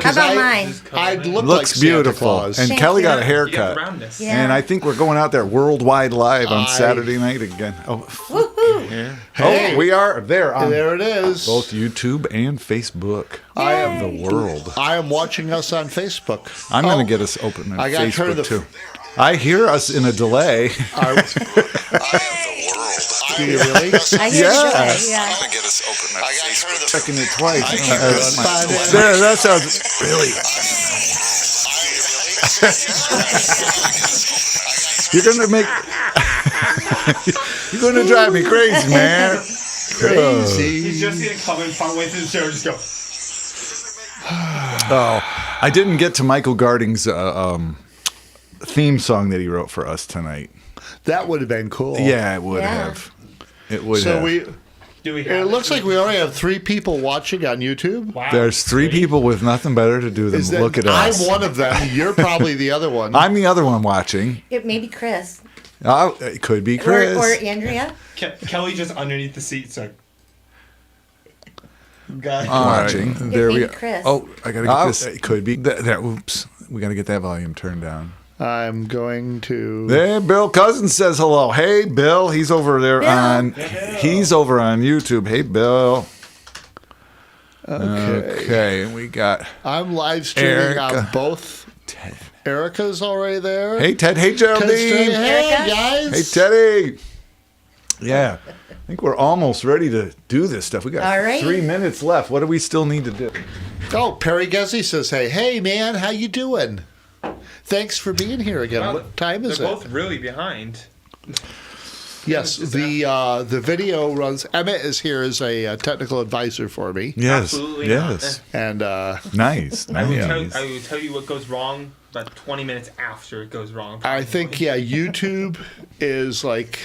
How about mine? I look Looks like beautiful. Santa Claus. And Thank Kelly you. got a You got haircut. the roundness. Yeah. And I think we're going out there worldwide live on Saturday night again. Oh, Woohoo! oh, we are there on There it is. both YouTube and Facebook. I am The world. I am watching us on Facebook. I'm going to get us open on I got to turn Facebook too. I hear us in a delay. I am the world. Do you really? I hear Yes. you. Yeah. to get us open at Facebook. Checking it twice. Find it. There, that sounds really. You're gonna make. You're gonna drive me crazy, man. Crazy. He's just going to come in partway through the show and just go, Oh, I didn't get to Michael Garding's theme song that he wrote for us tonight. That would have been cool. Yeah, it would Yeah. have. It would So have. do we have it looks like we already have 3 people watching on YouTube. Wow. There's 3 people with nothing better to do than Is that, look at us. I'm one of them. You're probably the other one. I'm the other one watching. It may be Chris. Oh, it could be Chris. Or Andrea. Kelly just underneath the seat, so. God. Watching. It There may we be go. Chris. Oh, I gotta get this. It could be. There. Oops. We gotta get that volume turned down. I'm going to. Hey, Bill Cousins says hello. Hey, Bill. He's over there Bill. He's over on YouTube. Hey, Bill. Okay. Okay, and we got I'm live streaming on Erica. both. Ted. Erica's already there. Hey, Ted. Hey, Ted's Geraldine. saying, hey, Erica? guys. Hey, Teddy. Yeah. I think we're almost ready to do this stuff. We got All right. 3 minutes left. What do we still need to do? Oh, Perry Gezzi says, hey, man, how you doing? Thanks for being here again. Wow, What time is They're it? both really behind. Yes, the video runs. Emmett is here as a technical advisor for me, Yes. Absolutely yes. and Nice. I will, Nice. I will tell you what goes wrong about 20 minutes after it goes wrong. I think YouTube is like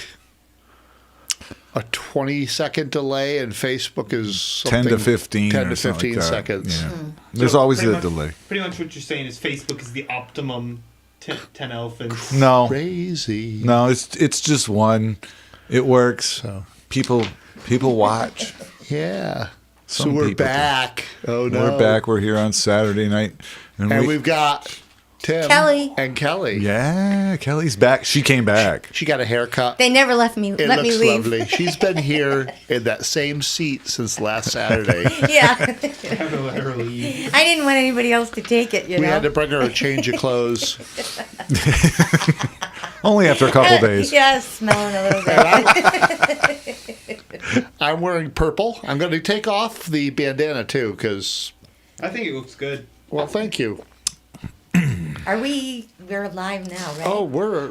a 20-second delay, and Facebook is 10 something to 15. 10 or to something 15 like that. seconds. Yeah. There's So, always pretty a much- delay. Pretty much what you're saying is Facebook is the optimum 10 elephants. No. Crazy. No, it's just one. It works. So. People watch. Yeah. So Some we're people do. back. Oh no. We're back. We're here on Saturday night. And we've got Tim. Kelly. And Kelly. Yeah, Kelly's back. She came back. She got a haircut. They never let me It let me looks leave. lovely. She's been here in that same seat since last Saturday. Yeah. Have to let her leave. I didn't want anybody else to take it, you We know. had to bring her a change of clothes. Only after a couple days. Yeah, smelling a little bit. I'm wearing purple. I'm going to take off the bandana too, because, I think it looks good. well, thank you. We're live now, right? Oh,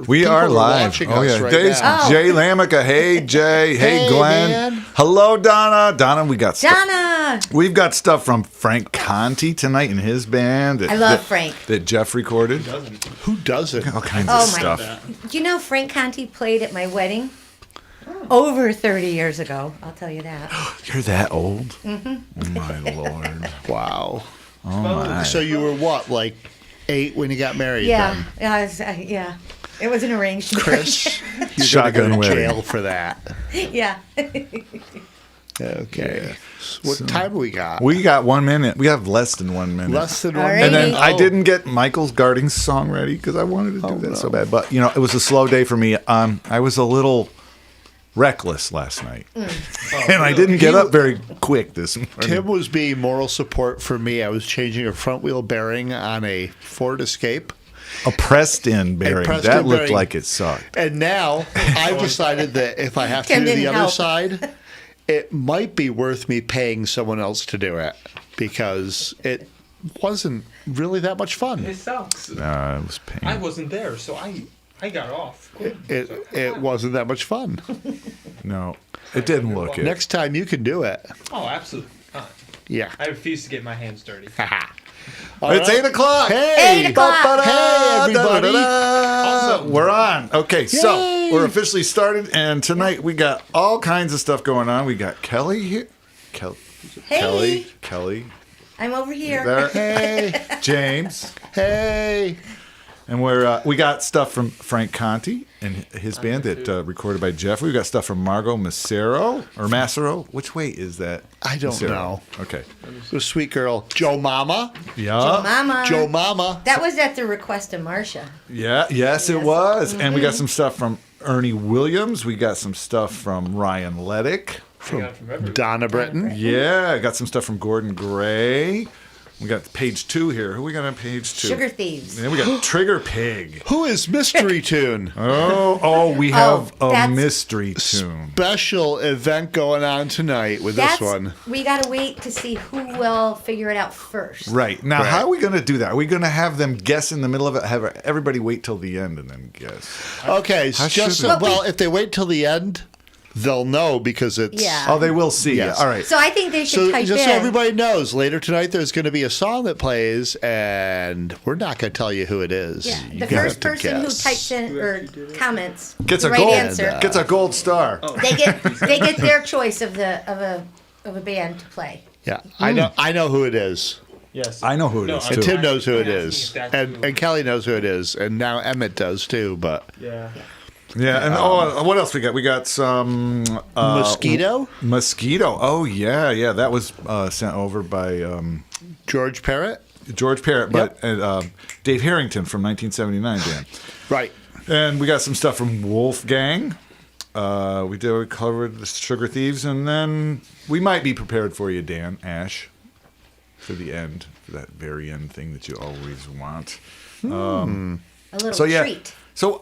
We people are live. watching Oh us yeah. right There's now. Oh. Jay Lamica. Hey Jay. Hey, Hey, Glenn. man. Hello Donna. Donna, we got stuff. Donna! We've got stuff from Frank Conti tonight and his band. I love Frank. That Jeff recorded. Who doesn't? All kinds Oh of my stuff. Do you know Frank Conti played at my wedding? Over 30 years ago, I'll tell you that. You're that old? Mm-hmm. Oh my lord. Wow. Oh my. So you were what, like 8 when you got married? Yeah, then? yeah. It was an arranged Chris, you're Shotgun going to go to wedding. jail for that. marriage. Yeah. Okay. What time we got? We got 1 minute. We have less than 1 minute. Less than All 1 right. And then minute. I Oh. didn't get Michael's Garding's song ready because I wanted to do that so bad. But it was a slow day for me. I was a little reckless last night, and I didn't get up very quick this morning. Tim was being moral support for me. I was changing a front wheel bearing on a Ford Escape. A pressed-in bearing pressed-in that looked bearing. like it sucked. And now I've decided that if I have to Tim do the didn't other help. side, it might be worth me paying someone else to do it because it wasn't really that much fun. It sucks. It was pain. I wasn't there, so I got off. It wasn't that much fun. No, it didn't look it. Next time you can do it. Oh, absolutely. Yeah. I refuse to get my hands dirty. It's 8 o'clock. Hey, 8 o'clock. Hey, everybody. Also, We're on. Okay, so Yay. we're officially started, and tonight we got all kinds of stuff going on. We got Kelly here. Hey, Kelly. I'm over here. There. Hey, James. hey. And we got stuff from Frank Conti and his band that recorded by Jeff. We got stuff from Margot Massaro. Which way is that? I don't know. Okay. The sweet girl, Joe Mama. Yeah. Mama. Joe Mama. That was at the request of Marcia. Yeah. Yes, it was. And we got some stuff from Ernie Williams. We got some stuff from Ryan Leddick. Donna Britton. Yeah. I got some stuff from Gordon Gray. We got page 2 here. Who we got on page 2? Sugar Thieves. And then we got Trigger Pig. Who is Mystery Tune? We have a that's- mystery tune. Special event going on tonight with this one. We got to wait to see who will figure it out first. Right. Now, Right. how are we going to do that? Are we going to have them guess in the middle of it? Have everybody wait till the end and then guess? Okay, How just should we- well, if they wait till the end, they'll know because it's Yeah. Oh, they will see. Yes. All right. So I think they should So type just in. so everybody knows, later tonight there's going to be a song that plays, and we're not going to tell you who it is. Yeah, You the got first to person who guess. types in or comments Gets the a right gold. answer, Gets a gold star. they get their choice of a band to play. Yeah, I know who it is, Yes. I know who it is, and too. Tim knows who it I'm is, asking if that's and Kelly knows who it is, and now Emmett does too. But Yeah. Yeah. And what else we got? We got some Mosquito, Mosquito. Oh yeah, yeah. That was sent over by George Parrott, George Parrott, but Dave Harrington from 1979, Dan. right? And we got some stuff from Wolfgang. We covered the Sugar Thieves, and then we might be prepared for you, Dan Ash, for the end, for that very end thing that you always want. A little So yeah, treat. so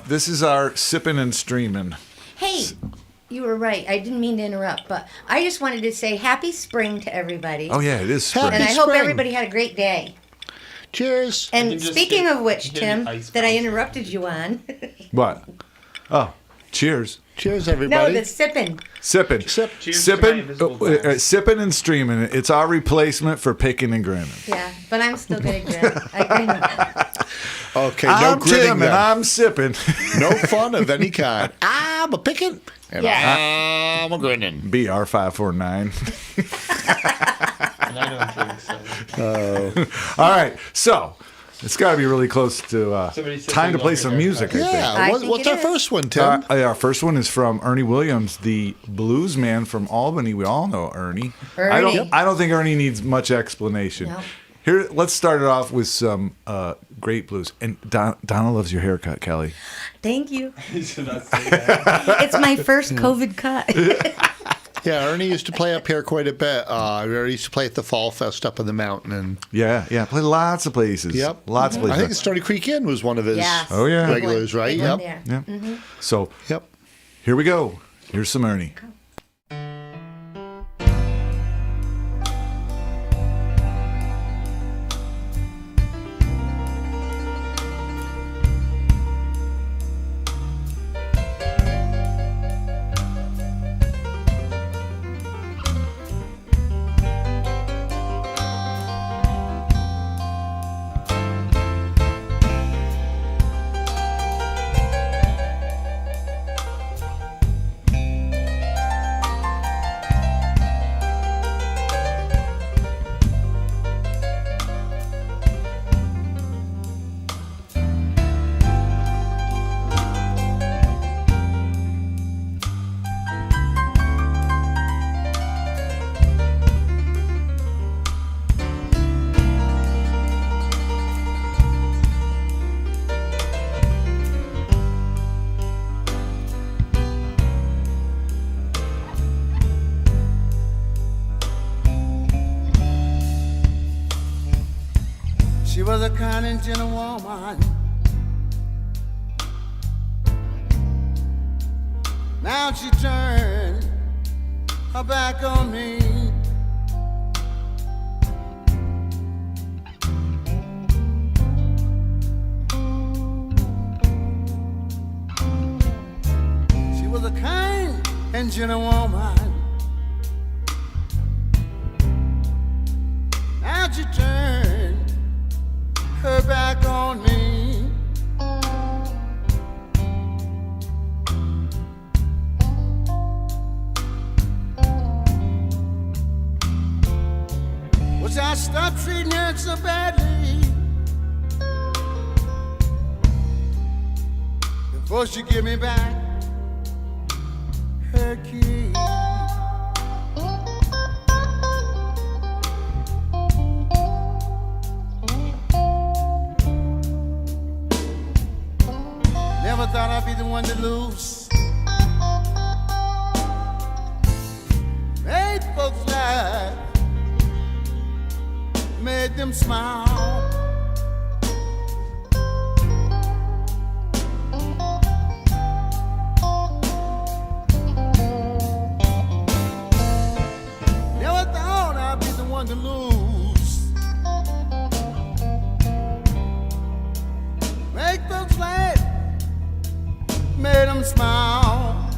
this is our sipping and streaming. Hey, you were right. I didn't mean to interrupt, but I just wanted to say happy spring to everybody. Oh yeah, it is spring. and I Happy hope spring. everybody had a great day. Cheers. And can just speaking get- of which, get Tim, an ice that I box. interrupted you on. What? Oh, cheers. Cheers, No, everybody. the sipping. Sipping. Sip. Cheers to my invisible glass. Sipping and streaming. It's our replacement for picking and grinning. Yeah, but I'm still gonna grin. I grin. Okay, no I'm grinning Tim and then. I'm sipping. No fun of any kind. I'm a picking, and Yeah. I'm a grinning. BR549. And I don't drink, so. All right, so it's got to be really close to Somebody said time they to play love some your music. I think. Yeah. I What, think what's it our is. first one, Tim? Our first one is from Ernie Williams, the blues man from Albany. We all know Ernie. Ernie. I don't think Ernie needs much explanation. No. Here, let's start it off with some great blues. And Donna loves your haircut, Kelly. Thank you. You should not say that. It's my first COVID cut. Yeah, Ernie used to play up here quite a bit. Ernie used to play at the Fall Fest up in the mountain, and Yeah, play lots of places. yep, Lots of I places. think Stony Creek Inn was one of his Yes. Oh, yeah. Big regulars, one. right? Big one Yep. there. Yeah. So Yep. here we go. Here's some Ernie. She was a kind and gentle woman. Now she turned her back on me. She was a kind and gentle woman. Now she turned her back on me. Was I stopped treating her so badly? before she give me back her key. Never thought I'd be the one to lose. Made folks laugh, made them smile. Never thought I'd be the one to lose. Make folks laugh, made them smile.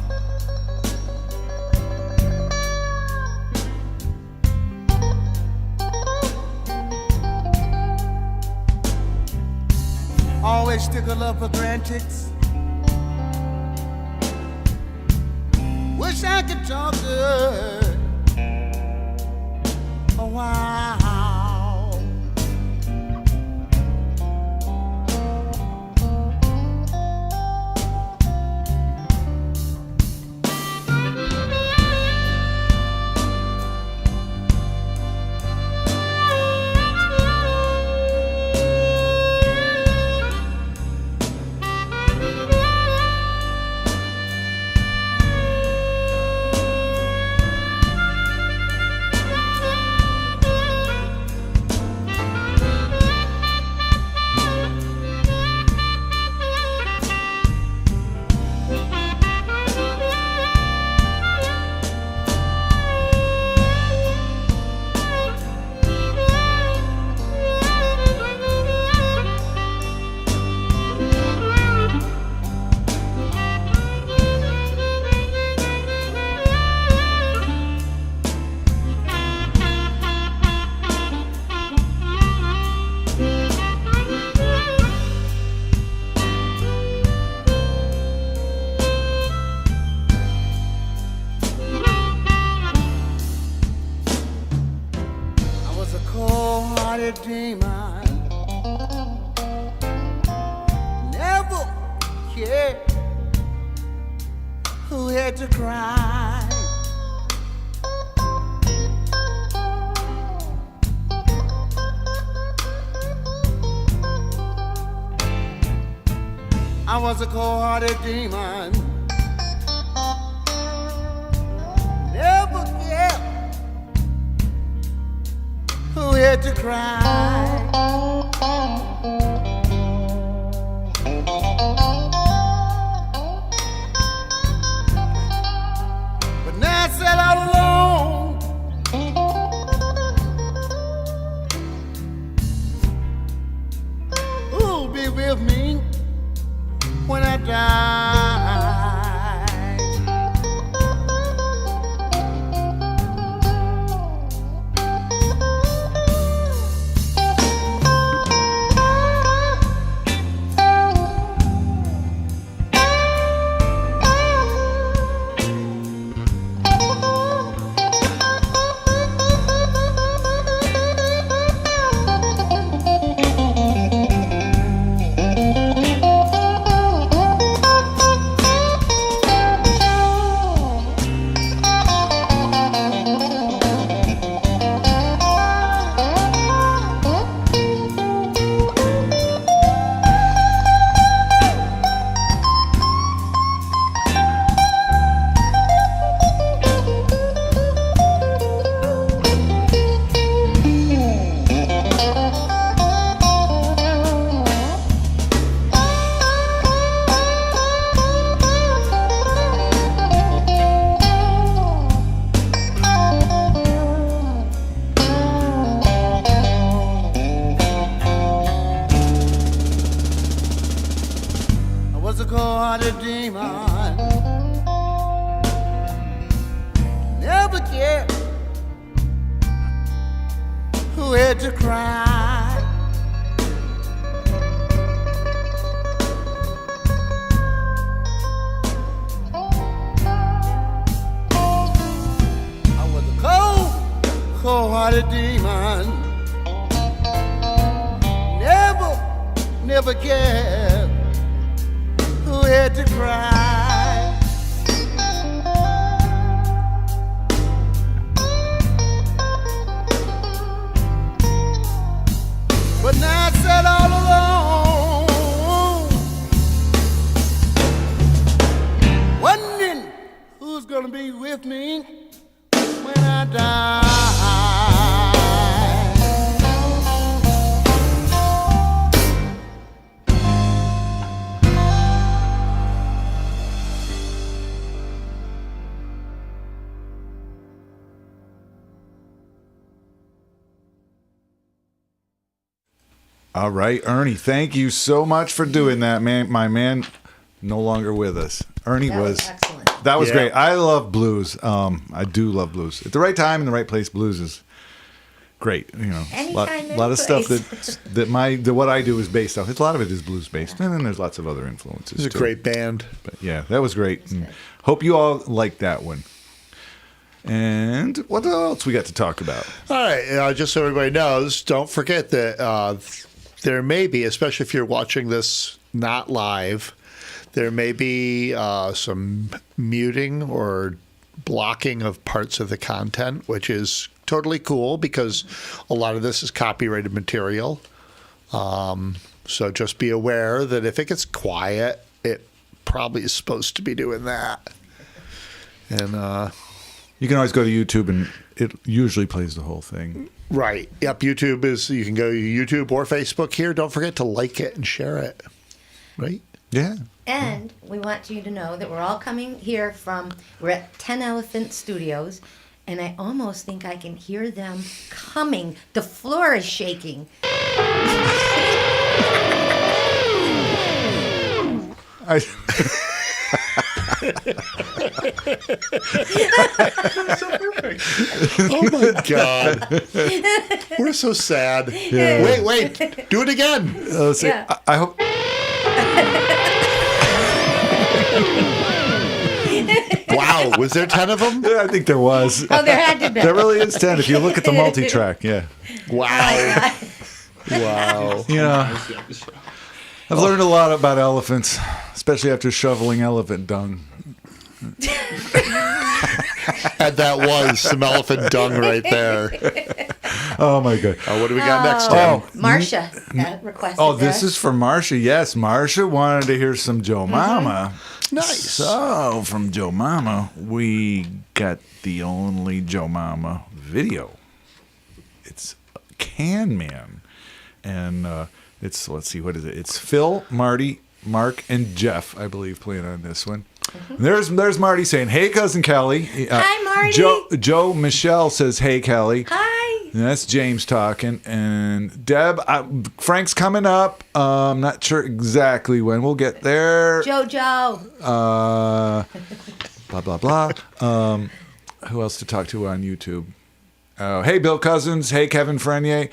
Always took a love for granted. Wish I could talk to her a while. Cold-hearted demon, never cared who had to cry. I was a cold-hearted demon, never cared who had to cry. But now I sat out alone, who'll be with me when I die? Was a cold-hearted demon, never cared who had to cry. I was a cold-hearted demon, never cared who had scared to cry. But now I sat all alone, wondering who's gonna be with me when I die. All right, Ernie, thank you so much for doing that, man. My man, no longer with us. Ernie That was excellent. That was Yeah. great. I love blues. I do love blues. At the right time, in the right place, blues is great. You know, Anytime, lot of any stuff place. that what I do is based off. A lot of it is blues based, and then there's lots of other influences. It's a too. great band. But yeah, that was great. And hope you all liked that one. And what else we got to talk about? All right, just so everybody knows, don't forget that there may be, especially if you're watching this not live, there may be some muting or blocking of parts of the content, which is totally cool because a lot of this is copyrighted material. So just be aware that if it gets quiet, it probably is supposed to be doing that. And You can always go to YouTube, and it usually plays the whole thing. right, yep, YouTube is, you can go to YouTube or Facebook here. Don't forget to like it and share it. Right? Yeah. And we want you to know that we're all coming here we're at 10 Elephant Studios, and I almost think I can hear them coming. The floor is shaking. Oh my God. We're so sad. Wait. Do it again. Let's see. Yeah. I hope. Wow. Was there 10 of them? Yeah, I think there was. Oh, there had to be. There really is 10 if you look at the multi-track. Yeah. Wow. Wow. Yeah. I've learned a lot about elephants, especially after shoveling elephant dung. And that was some elephant dung right there. Oh my God. What do we got next time? Marcia requested Oh, this that. is for Marcia. Yes, Marcia wanted to hear some Joe Mama. Nice. So, from Joe Mama, we got the only Joe Mama video. It's Can Man. And it's, let's see, what is it? It's Phil, Marty, Mark, and Jeff, I believe, playing on this one. There's Marty saying, "Hey, cousin Kelly." Hi, Marty. Joe Michelle says, "Hey, Kelly." Hi. And that's James talking. And Deb, Frank's coming up. I'm not sure exactly when. We'll get there. Jojo. Blah, blah, blah. Who else to talk to on YouTube? Hey, Bill Cousins. Hey, Kevin Frenier.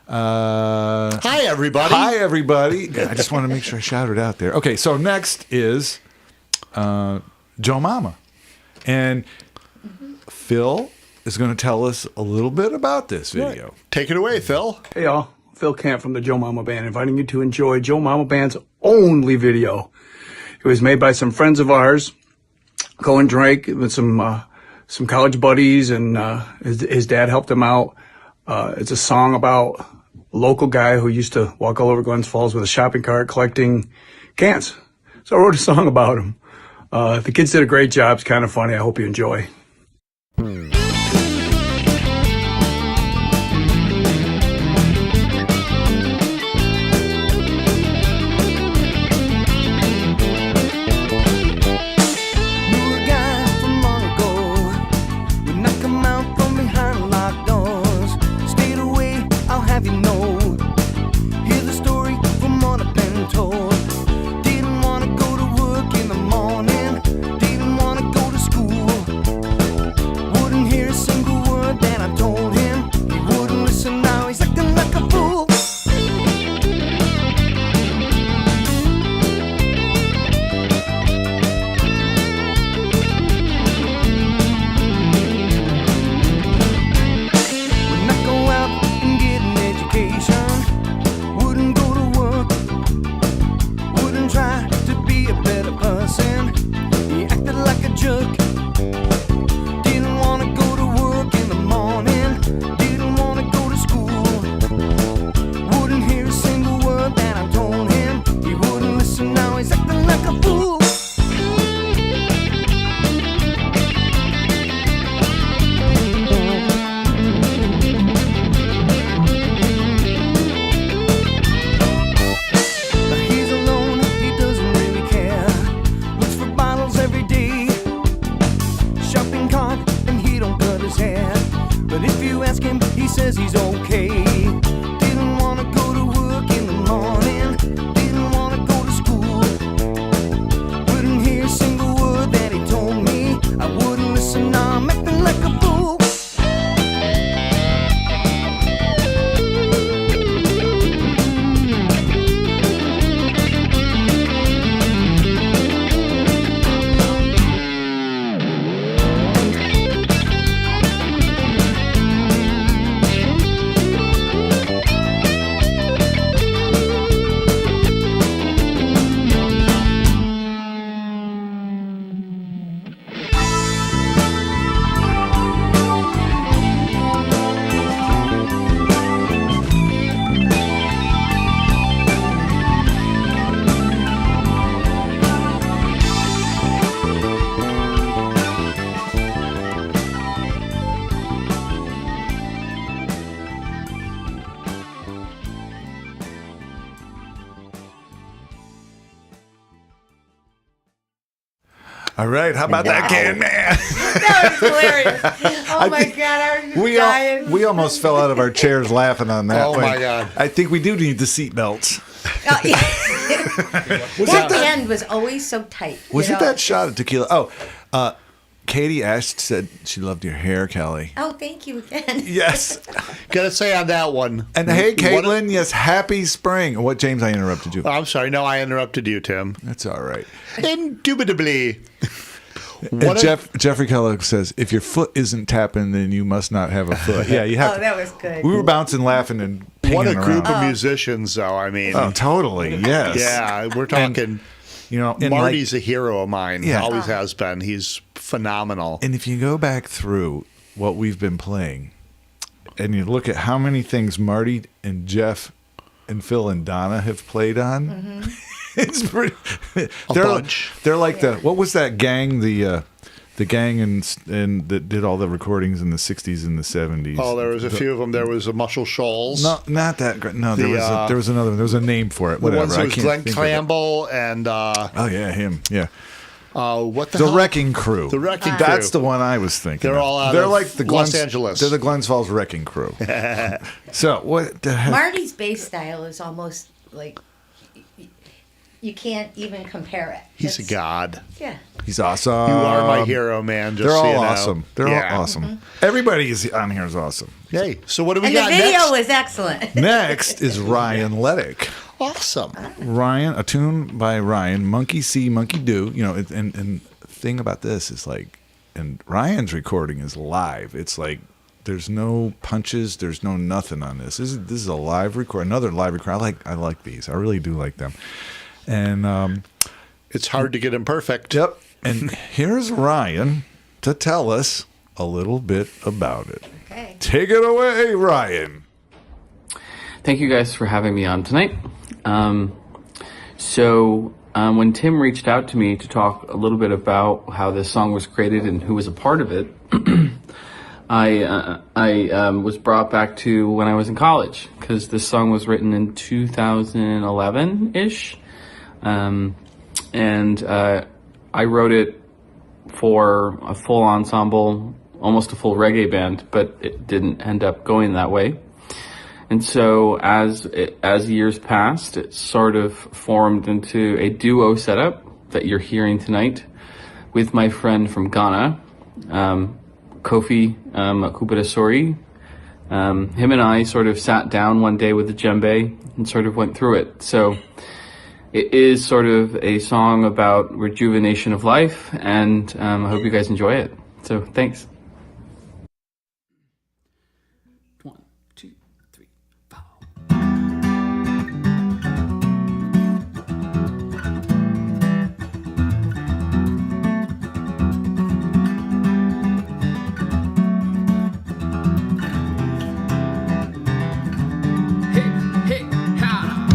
Hi, everybody. Hi, everybody. I just want to make sure I shout it out there. Okay, so next is Joe Mama. And Phil is going to tell us a little bit about this video. Take it away, Phil. Hey y'all, Phil Camp from the Joe Mama Band, inviting you to enjoy Joe Mama Band's only video. It was made by some friends of ours, Colin Drake, with some college buddies, and his dad helped him out. It's a song about a local guy who used to walk all over Glens Falls with a shopping cart collecting cans. So I wrote a song about him. The kids did a great job. It's kind of funny. I hope you enjoy. All right, how about that, Can Man? That was hilarious. Oh my God, I was We dying. we almost fell out of our chairs laughing on that. Oh, one. my God. I think we do need the seatbelts. Oh, yeah. That end was always so tight. Was you it know? that shot of tequila? Oh, Katie Ash said she loved your hair, Kelly. Oh, thank you again. Yes. Gotta say on that one. And hey, what- Caitlin, yes, happy spring. What, James, I interrupted you. I'm sorry. No, I interrupted you, Tim. That's all right. Indubitably. And Jeffrey Kellogg says, if your foot isn't tapping, then you must not have a foot. Yeah, you have Oh, to. that was good. We were bouncing, laughing, and What a pinging group around. of musicians, though. I mean, Oh, totally. Yes. yeah, we're talking. You know, and Marty's a hero of mine. Yeah. Always has been. He's phenomenal. And if you go back through what we've been playing, and you look at how many things Marty and Jeff and Phil and Donna have played on, it's pretty. They're bunch. They're like what was that gang? The gang and that did all the recordings in the '60s and the '70s. Oh, there was a few of them. There was a Muscle Shoals. No, not that great. No, there The, was another one. There was a name for it. The Whatever. ones that I was can't Glenn think of it. Campbell and Oh yeah, him. Yeah, what the the hell? Wrecking Crew. The Wrecking Crew. That's the one I was thinking. They're of. all out They're of like the Los Glens, Angeles. They're the Glens Falls Wrecking Crew. So what the heck? Marty's bass style is almost like you can't even compare it. He's a It's- god. Yeah. He's awesome. You are my hero, man. Just They're so all you know. awesome. They're Yeah. all awesome. Everybody is on here is awesome. Hey, so what do we And the got video next? was excellent. Next is Ryan Leddick. Awesome. Ryan, a tune by Ryan, Monkey See, Monkey Do. You know, and thing about this is like, and Ryan's recording is live. It's like there's no punches, there's no nothing on this. This is a live record, another live record. I like these. I really do like them. And It's hard to get him perfect. yep. And here's Ryan to tell us a little bit about it. Okay. Take it away, Ryan. Thank you guys for having me on tonight. When Tim reached out to me to talk a little bit about how this song was created and who was a part of it, I was brought back to when I was in college because this song was written in 2011-ish. I wrote it for a full ensemble, almost a full reggae band, but it didn't end up going that way. And so as years passed, it sort of formed into a duo setup that you're hearing tonight with my friend from Ghana, Kofi Akubadasori. Him and I sort of sat down one day with the djembe and sort of went through it. So it is sort of a song about rejuvenation of life, and I hope you guys enjoy it. So thanks. 1, 2, 3, 4. Hey, ha!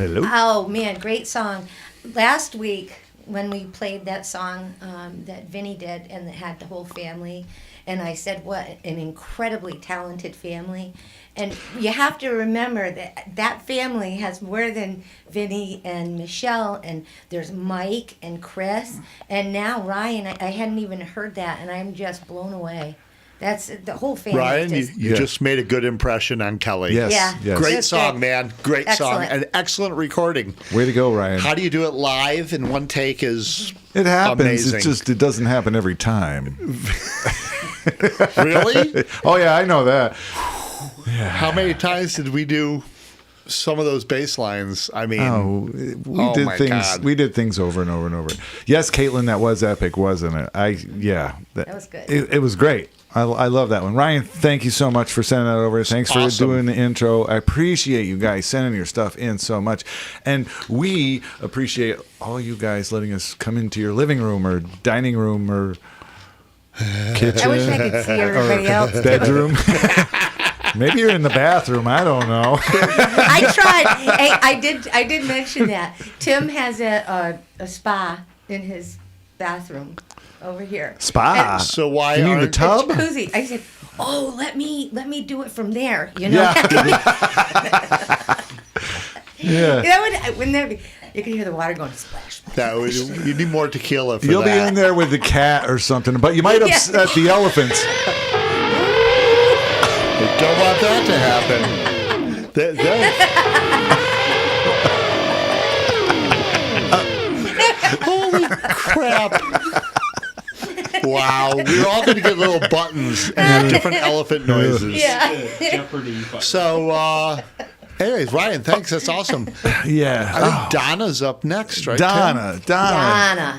Hello. Oh man, great song. Last week when we played that song that Vinny did and it had the whole family, and I said what an incredibly talented family. And you have to remember that that family has more than Vinny and Michelle, and there's Mike and Chris, and now Ryan. I hadn't even heard that, and I'm just blown away. That's the whole family. Ryan, is you just made a good impression on Kelly. Yes. Yeah. Yes. Great Just song, great. man. Great song. Excellent. An excellent recording. Way to go, Ryan. How do you do it live in one take is It happens. amazing. It's just it doesn't happen every time. Really? Oh yeah, I know that. How many times did we do some of those bass lines? I mean, Oh, oh did my things. God. We did things over and over and over. Yes, Caitlin, that was epic, wasn't it? That was good. It was great. I love that one. Ryan, thank you so much for sending that over. Thanks for awesome. doing the intro. I appreciate you guys sending your stuff in so much. And we appreciate all you guys letting us come into your living room or dining room or kitchen. I wish I could see everybody else. bedroom. Maybe you're in the bathroom. I don't know. I tried. Hey, I did mention that Tim has a spa in his bathroom over here. Spa. So why You mean the aren't- tub? Jacuzzi. I said, "Oh, let me do it from there." You know. Yeah. Yeah. Wouldn't that be? You can hear the water going splash. splash. that would, you need more tequila for You'll be that. in there with the cat or something, but you might Yeah. upset the elephants. You don't want that to happen. Holy crap. Wow. We're all going to get little buttons and have different elephant noises. Yeah. Jeopardy. So, anyways, Ryan, thanks. That's awesome. Yeah. I think Donna's up next, right? Tim? Donna. Donna.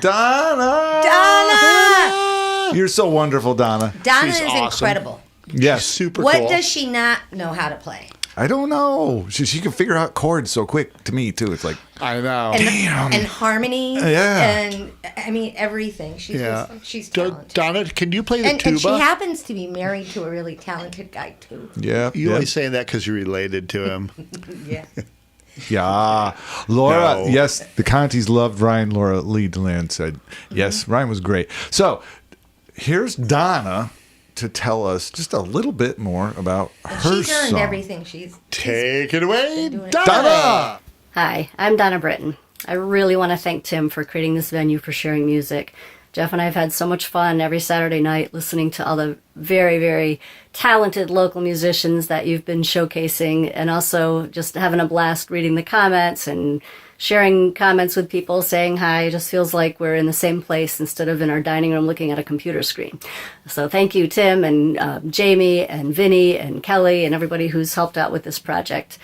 Donna. You're so wonderful, Donna. Donna She's is awesome. incredible. Yes. Super What cool. does she not know how to play? I don't know. She can figure out chords so quick to me, too. It's like, I know. And harmony. Yeah. And I mean everything. She's Yeah. she's Do- talented. Donna, can you play the And tuba? she happens to be married to a really talented guy too. yeah. you yeah. always saying that because you're related to him. Yeah. Yeah. Laura, No. yes, the Contis loved Ryan. Laura Lee Deland said, yes, Ryan was great. So here's Donna to tell us just a little bit more about her She's earned song. everything. She's Take it away, doing it. Donna. Hi, I'm Donna Britton. I really want to thank Tim for creating this venue for sharing music. Jeff and I have had so much fun every Saturday night listening to all the very, very talented local musicians that you've been showcasing, and also just having a blast reading the comments and sharing comments with people, saying hi. It just feels like we're in the same place instead of in our dining room looking at a computer screen. So thank you, Tim and Jamie and Vinny and Kelly and everybody who's helped out with this project.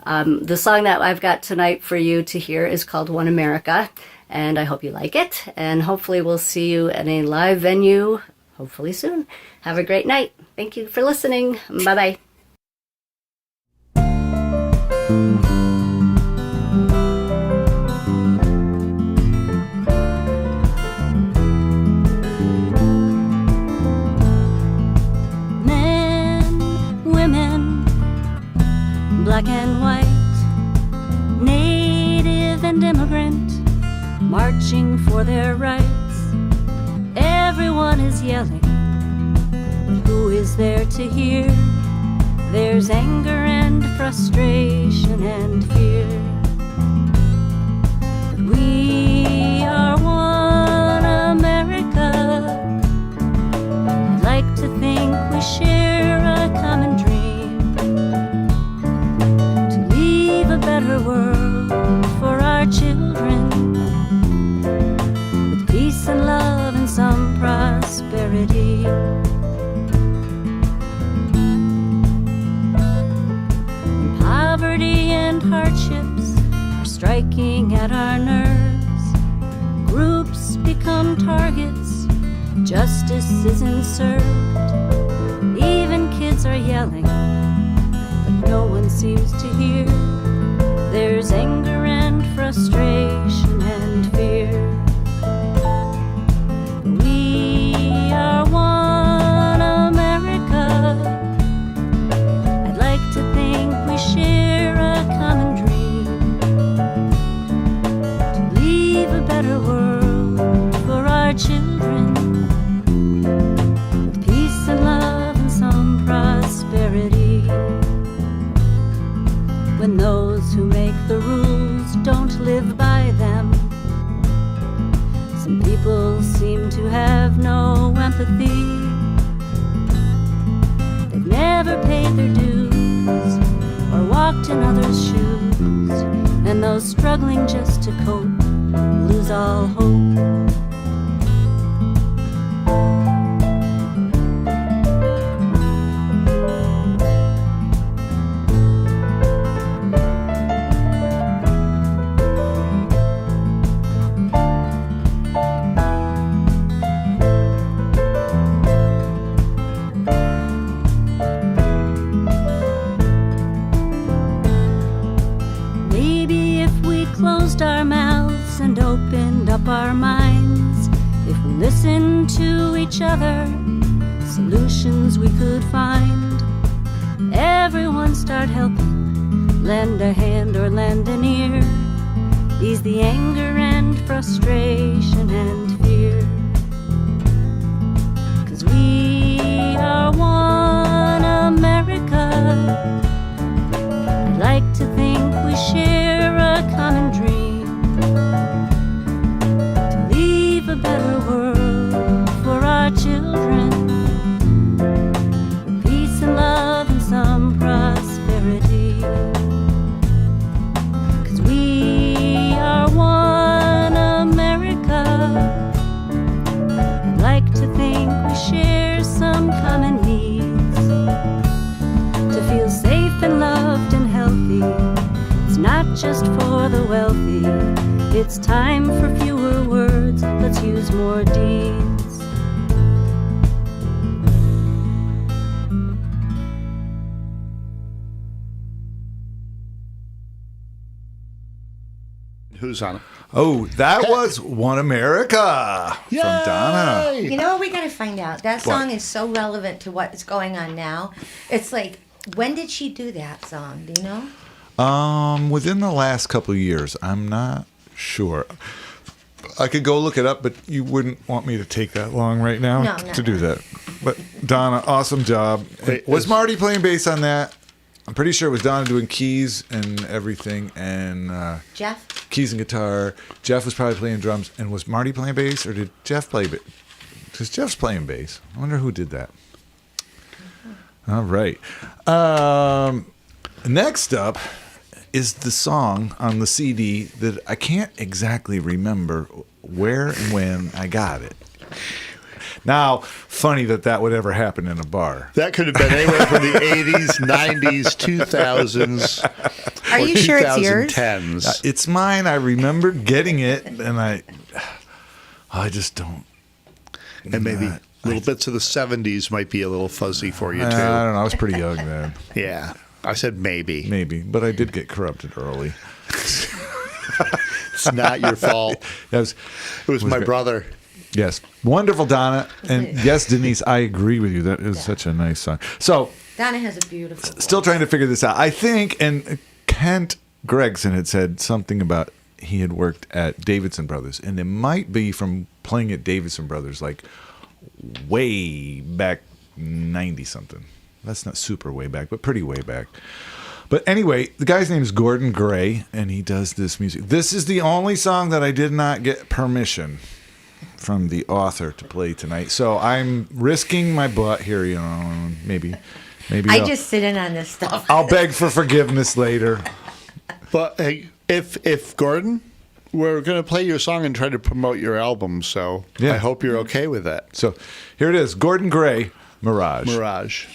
The song that I've got tonight for you to hear is called One America, and I hope you like it, and hopefully we'll see you at a live venue, hopefully soon. Have a great night. Thank you for listening. Bye-bye. Men, women, black and white, native and immigrant, marching for their rights. Everyone is yelling, but who is there to hear? There's anger and frustration and fear. But we are one America. I'd like to think we share a common dream to leave a better world for our children, with peace and love and some prosperity. When poverty and hardships are striking at our nerves, groups become targets, justice isn't served. Even kids are yelling, but no one seems to hear. There's anger and frustration and fear. We are one America. I'd like to think we share a common dream when those who make the rules don't live by them. Some people seem to have no empathy. They've never paid their dues or walked in others' shoes, and those struggling just to cope lose all hope. Our mouths and opened up our minds, if we listened to each other, solutions we could find. Everyone start helping, lend a hand or lend an ear, ease the anger and frustration and fear. 'Cause we are one America. I'd like to think we share a common dream, a better world for our children, with peace and love and some prosperity. 'Cause we are one America. I'd like to think we share some common needs, to feel safe and loved and healthy. It's not just for the wealthy. It's time for fewer words, let's use more deeds. Who's on it? Oh, that was One America from Donna. You know what we got to find out? That What? song is so relevant to what is going on now. It's like, when did she do that song? Do you know? Within the last couple of years, I'm not sure. I could go look it up, but you wouldn't want me to take that long right now No, to do that. But Donna, awesome job. Wait, was Marty playing bass on that? I'm pretty sure it was Donna doing keys and everything, and Jeff? keys and guitar. Jeff was probably playing drums, and was Marty playing bass, or did Jeff play bass? Because Jeff's playing bass. I wonder who did that. All right. Next up is the song on the CD that I can't exactly remember where and when I got it. Now, funny that would ever happen in a bar. That could have been anywhere from the 80s, 90s, 2000s. Are you sure it's yours? 2010s. It's mine. I remember getting it, and I just don't. And maybe little bits of the 70s might be a little fuzzy for you, too. I don't know. I was pretty young then. Yeah. I said maybe. Maybe. But I did get corrupted early. It's not your fault. It was my great. brother. Yes. Wonderful, Donna. And yes, Denise, I agree with you. That is such a nice song. So, Donna has a beautiful still voice. trying to figure this out. I think, and Kent Gregson had said something about he had worked at Davidson Brothers. And it might be from playing at Davidson Brothers, like way back 90-something. That's not super way back, but pretty way back. But anyway, the guy's name is Gordon Gray, and he does this music. This is the only song that I did not get permission from the author to play tonight. So I'm risking my butt here, you know, maybe I just sit in on this stuff. I'll beg for forgiveness later. But hey, if Gordon, we're going to play your song and try to promote your album, so Yeah. I hope you're okay with that. So here it is, Gordon Gray, Mirage. Mirage.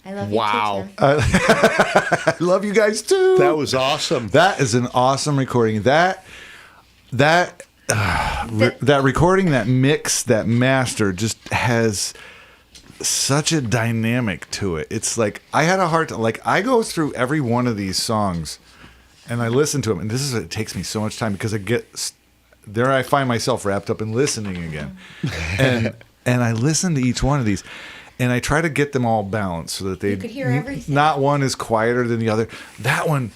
I love Wow. you too, Tim. I love you guys too. That was awesome. That is an awesome recording. That recording, that mix, that master just has such a dynamic to it. It's like I had a hard time. Like I go through every one of these songs and I listen to them, and it takes me so much time because I find myself wrapped up in listening again, and I listen to each one of these. And I try to get them all balanced so that they You could hear everything. not one is quieter than the other. That one,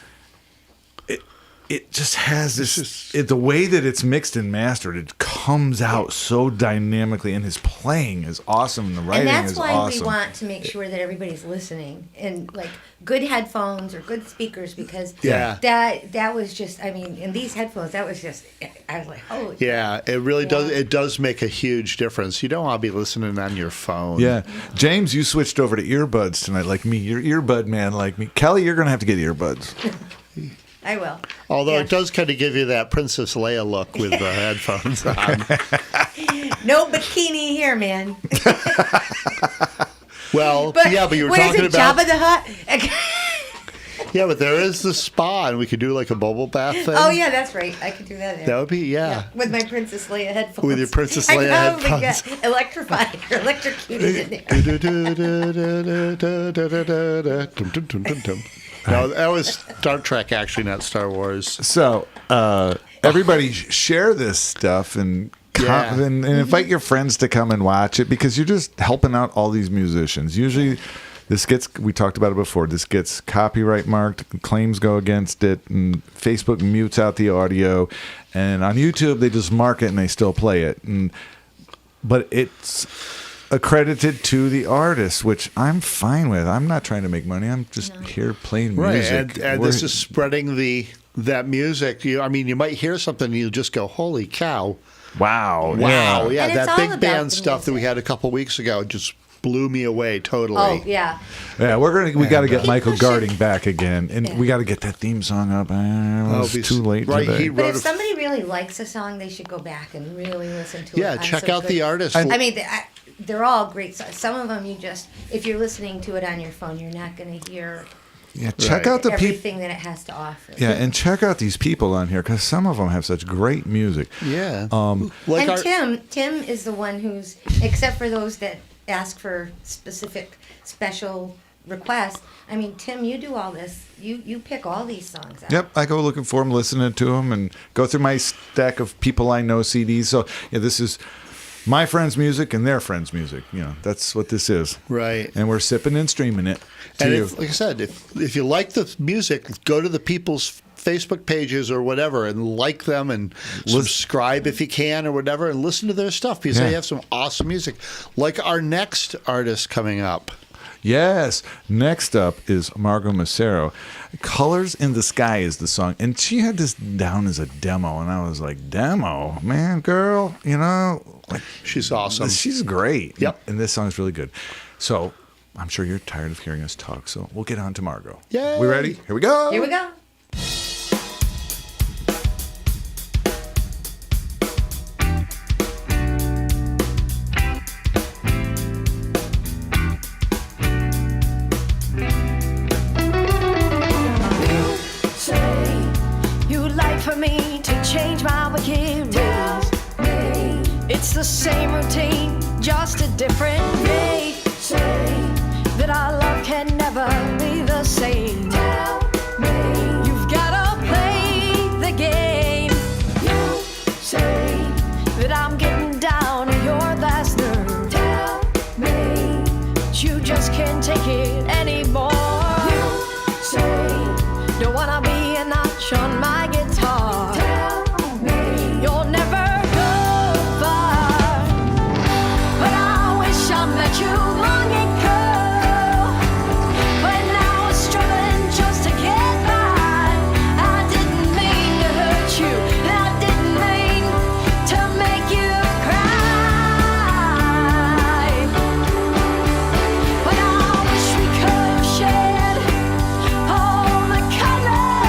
it just has this. The way that it's mixed and mastered, it comes out so dynamically, and his playing is awesome, and the writing And that's is why awesome. we want to make sure that everybody's listening and like good headphones or good speakers because that was just, I mean, in these headphones, that was just, I was like, oh. Yeah, it really does. It does make a huge difference. You don't want to be listening on your phone. Yeah, James, you switched over to earbuds tonight, like me. You're earbud man, like me. Kelly, you're gonna have to get earbuds. I will. Although Yeah. it does kind of give you that Princess Leia look with the headphones on. No bikini here, man. Well, but you were what talking is it, about Jabba the Hutt? Yeah, but there is the spa, and we could do like a bubble bath thing. Oh yeah, that's right. I could do that. There. That would be With my Princess Leia headphones. With your Princess Leia I probably headphones. got electrified or electrocuted in there. No, that was Star Trek, actually, not Star Wars. So everybody share this stuff and and invite your friends to come and watch it because you're just helping out all these musicians. Usually we talked about it before, this gets copyright marked, claims go against it, and Facebook mutes out the audio. And on YouTube, they just mark it and they still play it. But it's accredited to the artist, which I'm fine with. I'm not trying to make money. I'm just here playing music. And this is spreading that music. You might hear something and you'll just go, holy cow. Wow. Yeah, And it's that all big about band the stuff that we had a couple weeks ago just blew me away totally. Oh yeah. Yeah, we got to get Michael Garding back again, and we got to get that theme song up. It's too late today. But if somebody really likes a song, they should go back and really listen to it. Yeah, on check some out good- the artist. I mean, they're all great songs. Some of them if you're listening to it on your phone, you're not going to hear. Yeah, check out the people. Everything that it has to offer. Yeah, and check out these people on here because some of them have such great music. Yeah. And Tim is the one who's, except for those that ask for special requests. I mean, Tim, you do all this. You pick all these songs out. Yep, I go looking for them, listening to them, and go through my stack of people I know CDs. So yeah, this is my friends' music and their friends' music. That's what this is. Right. And we're sipping and streaming it. And like I said, if you like the music, go to the people's Facebook pages or whatever and like them and subscribe if you can or whatever and listen to their stuff because they have some awesome music. Like our next artist coming up. Yes. Next up is Margot Massaro. Colors in the Sky is the song. And she had this down as a demo. And I was like, demo? Man, girl, she's awesome. She's great. Yep. And this song's really good. So I'm sure you're tired of hearing us talk. So we'll get on to Margot. Yay. We ready? Here we go. Here we go. For me to change my wicked ways. It's the same routine, just a different day. Say that our love can never be the same. Tell me you've gotta play the game. You say that I'm getting down to your last nerve. Tell me that you just can't take it anymore. You say don't wanna be a notch on my guitar. Tell me you'll never go far. But I wish I met you long ago. But now I'm struggling just to get by. I didn't mean to hurt you, and I didn't mean to make you cry. But I wish we could have shared all the colors.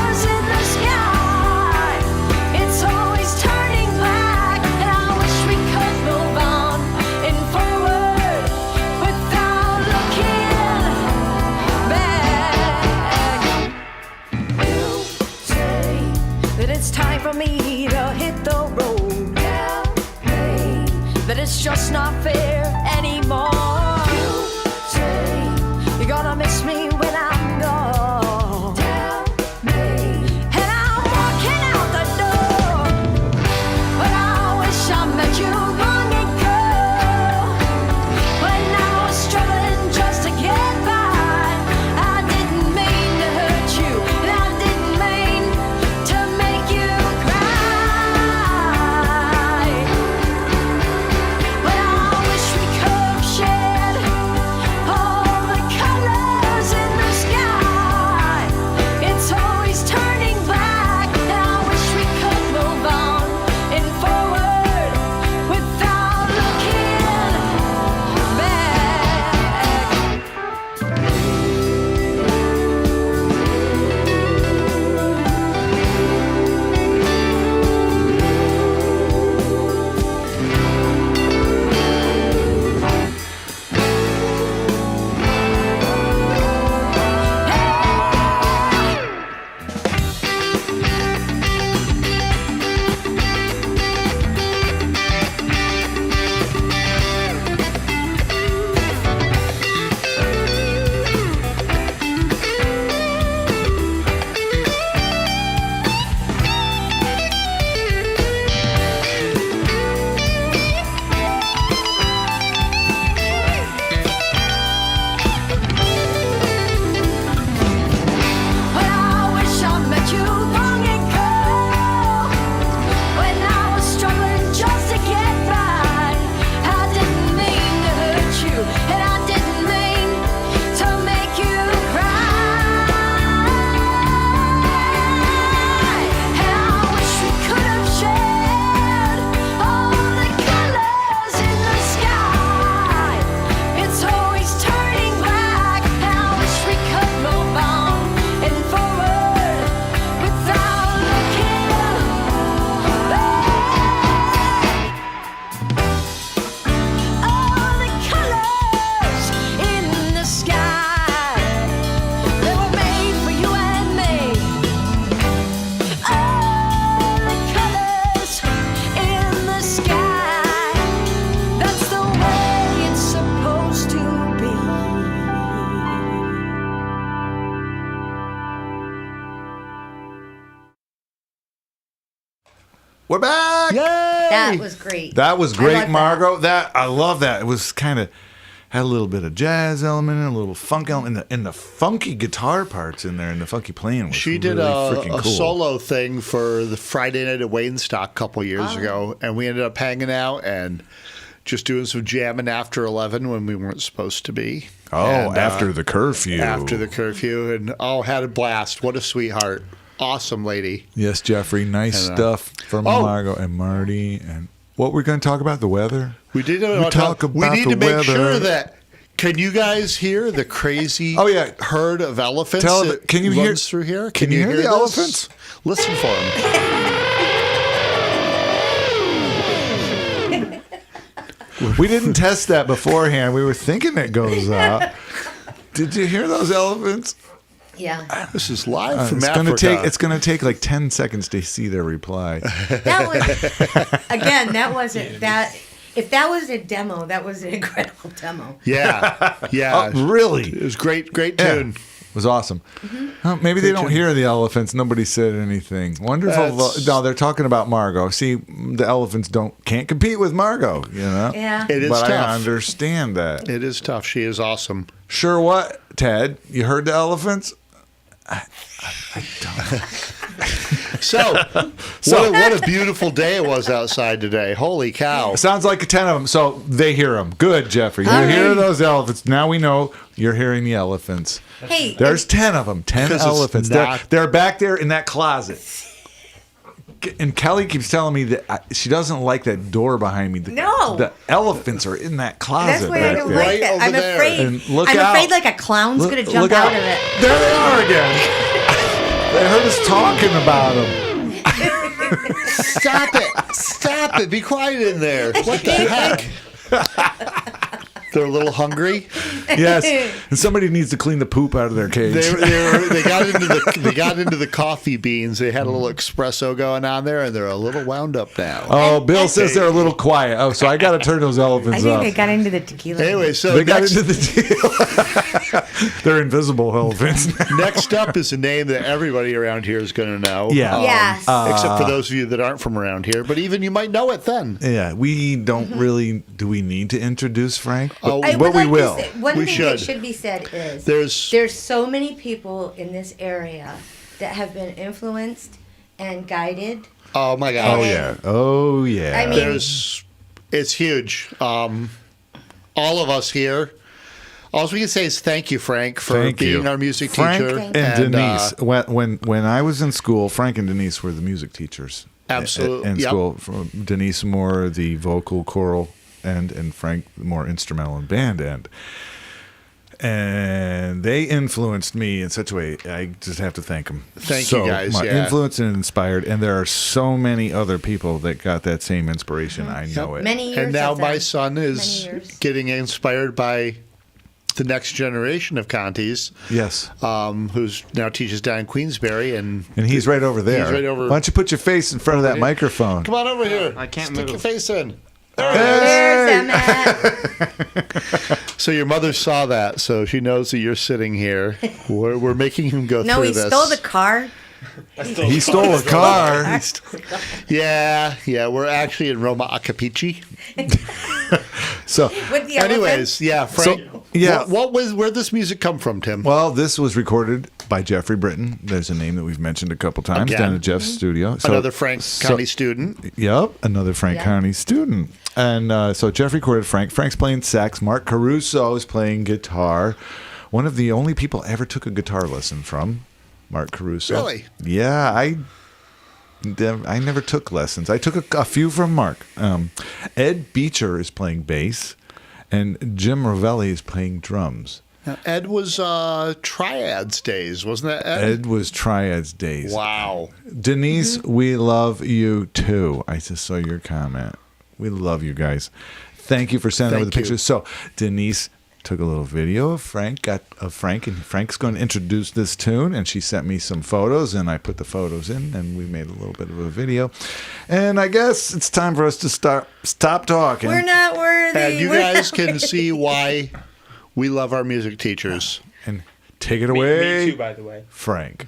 We're back! Yay! That was great. That was I great, like that. Margot. I love that. It was kind of had a little bit of jazz element and a little funk element, and the funky guitar parts in there, and the funky playing was She did really a freaking cool. solo thing for the Friday night at Waynestock a couple years ago, and we ended up hanging out and just doing some jamming after 11 when we weren't supposed to be. Oh, And, after the curfew. After the curfew, and had a blast. What a sweetheart. Awesome lady. Yes, Jeffrey. Nice And, stuff from oh. Margot and Marty. And what we're going to talk about? The weather? We did talk about We need the to make weather. sure that. Can you guys hear the crazy herd of elephants that can you runs hear, through here? Can you hear the this? elephants? Listen for them. We didn't test that beforehand. We were thinking it goes out. Did you hear those elephants? Yeah. This is live from It's Africa. it's going to take like 10 seconds to see their reply. That was again. That wasn't that. If that was a demo, that was an incredible demo. Yeah. Oh, really? It was great Yeah. tune. It was awesome. Maybe they don't hear the elephants. Nobody said anything. Wonderful. No, they're talking about Margot. See, the elephants can't compete with Margot. You know. Yeah. It is but tough. I understand that. It is tough. She is awesome. Sure. What, Ted? You heard the elephants? So, what a beautiful day it was outside today. Holy cow. Sounds like 10 of them. So they hear them. Good, Jeffrey. You All hear right. those elephants. Now we know you're hearing the elephants. Hey, There's 10 of them. 10 'Cause it's elephants. not- They're back there in that closet. And Kelly keeps telling me that she doesn't like that door behind me. No. The elephants are in that closet. that's why I back don't there. like Right that. over I'm there. afraid. And look I'm out. afraid like a clown's Look- gonna jump look out out. of it. There they are again. They heard us talking about them. Stop it. Stop it. Be quiet in there. What the heck? They're a little hungry. Yes. And somebody needs to clean the poop out of their cage. They got into the coffee beans. They had a little espresso going on there, and they're a little wound up now. Oh, Bill says they're a little quiet. Oh, so I got to turn those I elephants think up. they got into the tequila. Anyway, so They got next, into the deal. They're invisible elephants. next up is a name that everybody around here is going to know. Yeah. Yes. Except for those of you that aren't from around here, but even you might know it then. Yeah, we don't really. Do we need to introduce Frank? Oh, I but would we like will. To say, one We thing should. that should be said is There's so many people in this area that have been influenced and guided. oh my gosh. Oh yeah. Oh yeah. I mean- It's huge. All of us here. All we can say is thank you, Frank, for Thank being you. our music Frank teacher. and Denise. When I was in school, Frank and Denise were the music teachers. Absolutely. In Yep. school, Denise more the vocal choral end, and Frank more instrumental and band end. And they influenced me in such a way. I just have to thank them. Thank you, guys, much. yeah. Influenced and inspired, and there are so many other people that got that same inspiration. I know it. Many years. And now of my them. son is Many years. getting inspired by the next generation of Contis, Yes. who's now teaches down in Queensbury. And And he's right over there. He's right over- Why don't you put your face in front of that microphone? come on over here. I can't Stick move. your face in. There's Emmett. So your mother saw that, so she knows that you're sitting here. We're making him go No, through he this. stole the car. He stole a car. Yeah, we're actually in Roma Acapici. So, With the Anyways, elephants. yeah, Frank. So, yeah. Where'd this music come from, Tim? well, this was recorded by Jeffrey Britton. There's a name that we've mentioned a couple times Again. down at Jeff's studio. So, Another Frank County student. Yep, another Frank Yeah. County student. And so Jeff recorded Frank. Frank's playing sax. Mark Caruso is playing guitar. One of the only people I ever took a guitar lesson from, Mark Caruso. Really? Yeah, I never took lessons. I took a few from Mark. Ed Beecher is playing bass, and Jim Ravelli is playing drums. Now, Ed was Triads days, wasn't that Ed? Ed was Triads days. Wow. Denise, we love you too. I just saw your comment. We love you guys. Thank you for sending over the Thank you. pictures. So Denise took a little video of Frank, and Frank's going to introduce this tune, and she sent me some photos, and I put the photos in, and we made a little bit of a video. And I guess it's time for us to stop talking. We're not worthy. And you We're guys not can worthy. see why we love our music teachers. And take it Me away, too, by the way. Frank.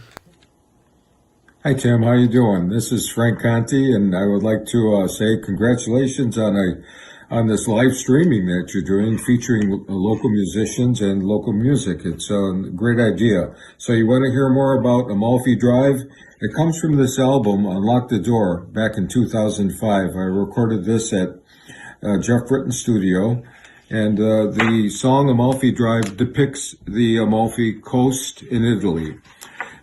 Hi, Tim. How you doing? This is Frank Conti, and I would like to say congratulations on this live streaming that you're doing, featuring local musicians and local music. It's a great idea. So you want to hear more about Amalfi Drive? It comes from this album, Unlock the Door, back in 2005. I recorded this at Jeff Britton's studio, and the song Amalfi Drive depicts the Amalfi Coast in Italy.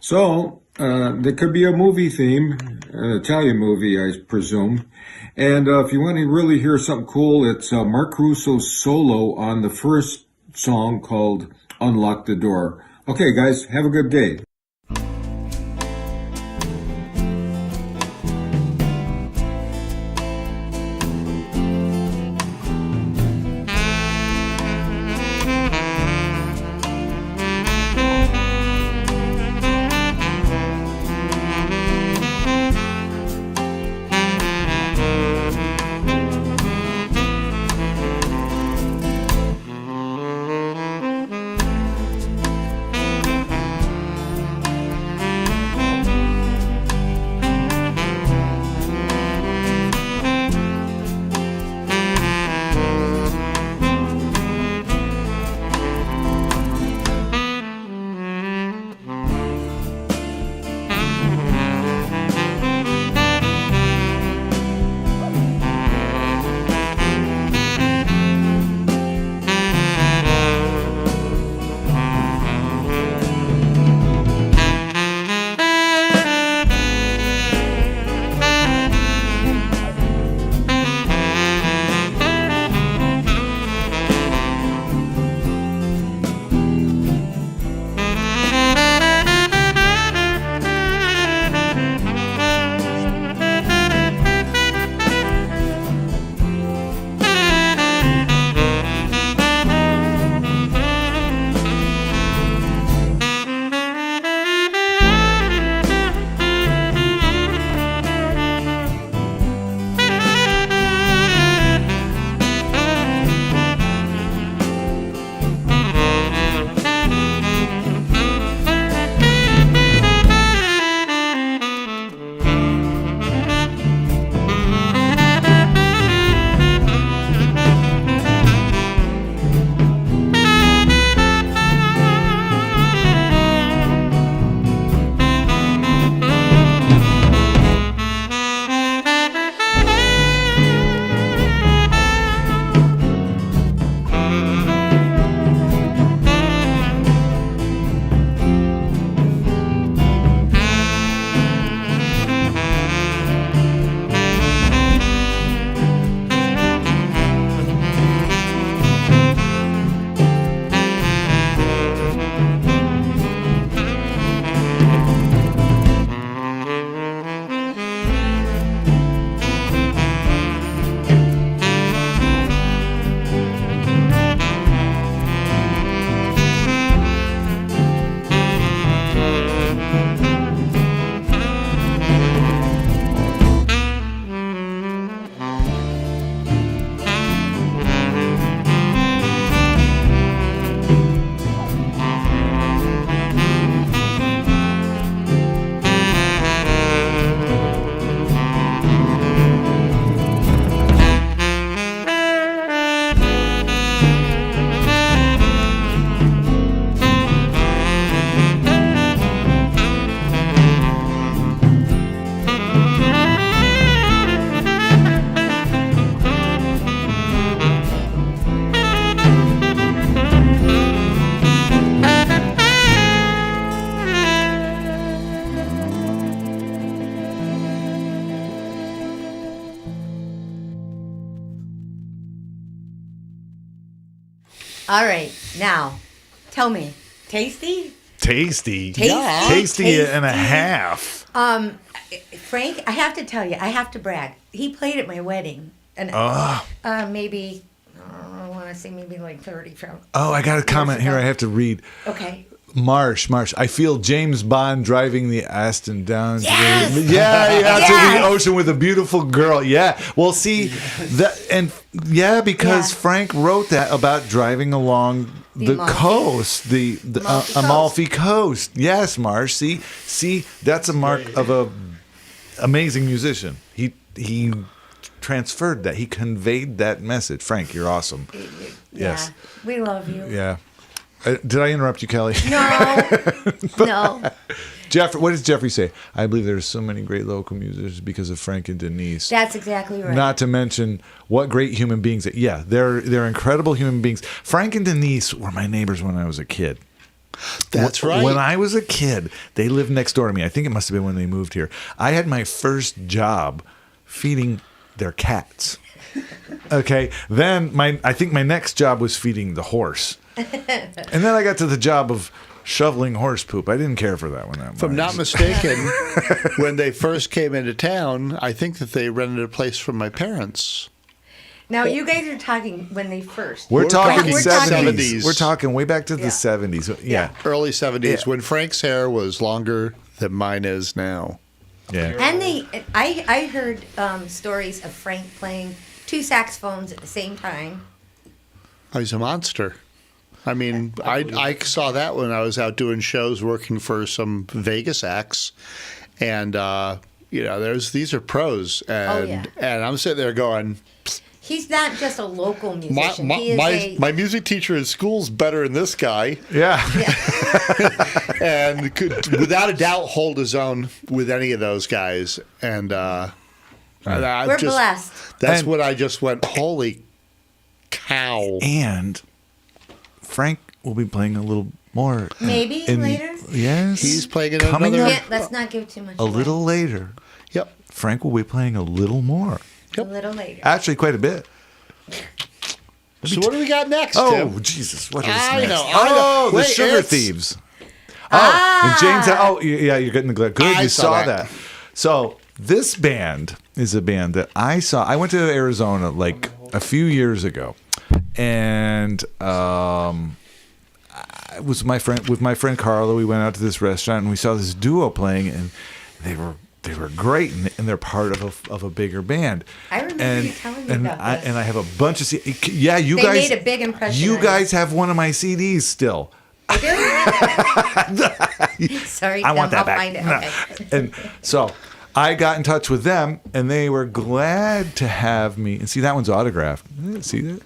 So there could be a movie theme, an Italian movie, I presume. And if you want to really hear something cool, it's Mark Russo's solo on the first song called Unlock the Door. Okay, guys, have a good day. All right, now, tell me, tasty? Tasty. Tasty. Tasty and a half. Frank, I have to tell you, I have to brag. He played at my wedding, and maybe I want to say maybe like 30 from. Oh, I got a comment here I have to read. Okay. Marsh. I feel James Bond driving the Aston down. Yes! To the ocean with a beautiful girl. Yeah. Well, see that, and because Frank wrote that about driving along the coast, the Amalfi Coast. Yes, Marsh. See, that's a mark of a amazing musician. He transferred that. He conveyed that message. Frank, you're awesome. Yes. We love you. Yeah. Did I interrupt you, Kelly? No. Jeffrey, what does Jeffrey say? I believe there's so many great local musicians because of Frank and Denise. That's exactly right. Not to mention what great human beings. Yeah, they're incredible human beings. Frank and Denise were my neighbors when I was a kid. That's right. When I was a kid, they lived next door to me. I think it must have been when they moved here. I had my first job feeding their cats. Okay. Then I think my next job was feeding the horse. And then I got to the job of shoveling horse poop. I didn't care for that one that much. If I'm not mistaken, when they first came into town, I think that they rented a place from my parents. Now, you guys are talking when they first. We're talking We're 70s. We're talking way back to the 70s. Yeah. Early 70s, when Frank's hair was longer than mine is now. Yeah. And I heard stories of Frank playing 2 saxophones at the same time. Oh, he's a monster. I mean, I saw that when I was out doing shows working for some Vegas acts. And, these are pros. And, and I'm sitting there going... He's not just a local musician. My music teacher in school's better than this guy. Yeah. And could, without a doubt, hold his own with any of those guys. And we're blessed. That's when I just went, holy cow. And Frank will be playing a little more. Maybe later? Yes. He's playing it coming another... up Let's not give too much a little later. Yep. Frank will be playing a little more. A little later. Actually, quite a bit. So what do we got next, Oh, Tim? Jesus. What is I next? know. The Wait, Sugar it's- Thieves. And James... Oh, yeah, you're getting the glare. Good, I you saw saw that. that. So this band is a band that I saw. I went to Arizona like a few years ago. And... it was with my friend Carlo. We went out to this restaurant and we saw this duo playing, and they were great, and they're part of a bigger band. I remember you telling me about this. And I have a bunch of Yeah, you They guys made a big impression You on guys have one of my CDs still. Sorry, I want that I'll back. find it. Okay. And so I got in touch with them, and they were glad to have me. And see, that one's autographed. See that?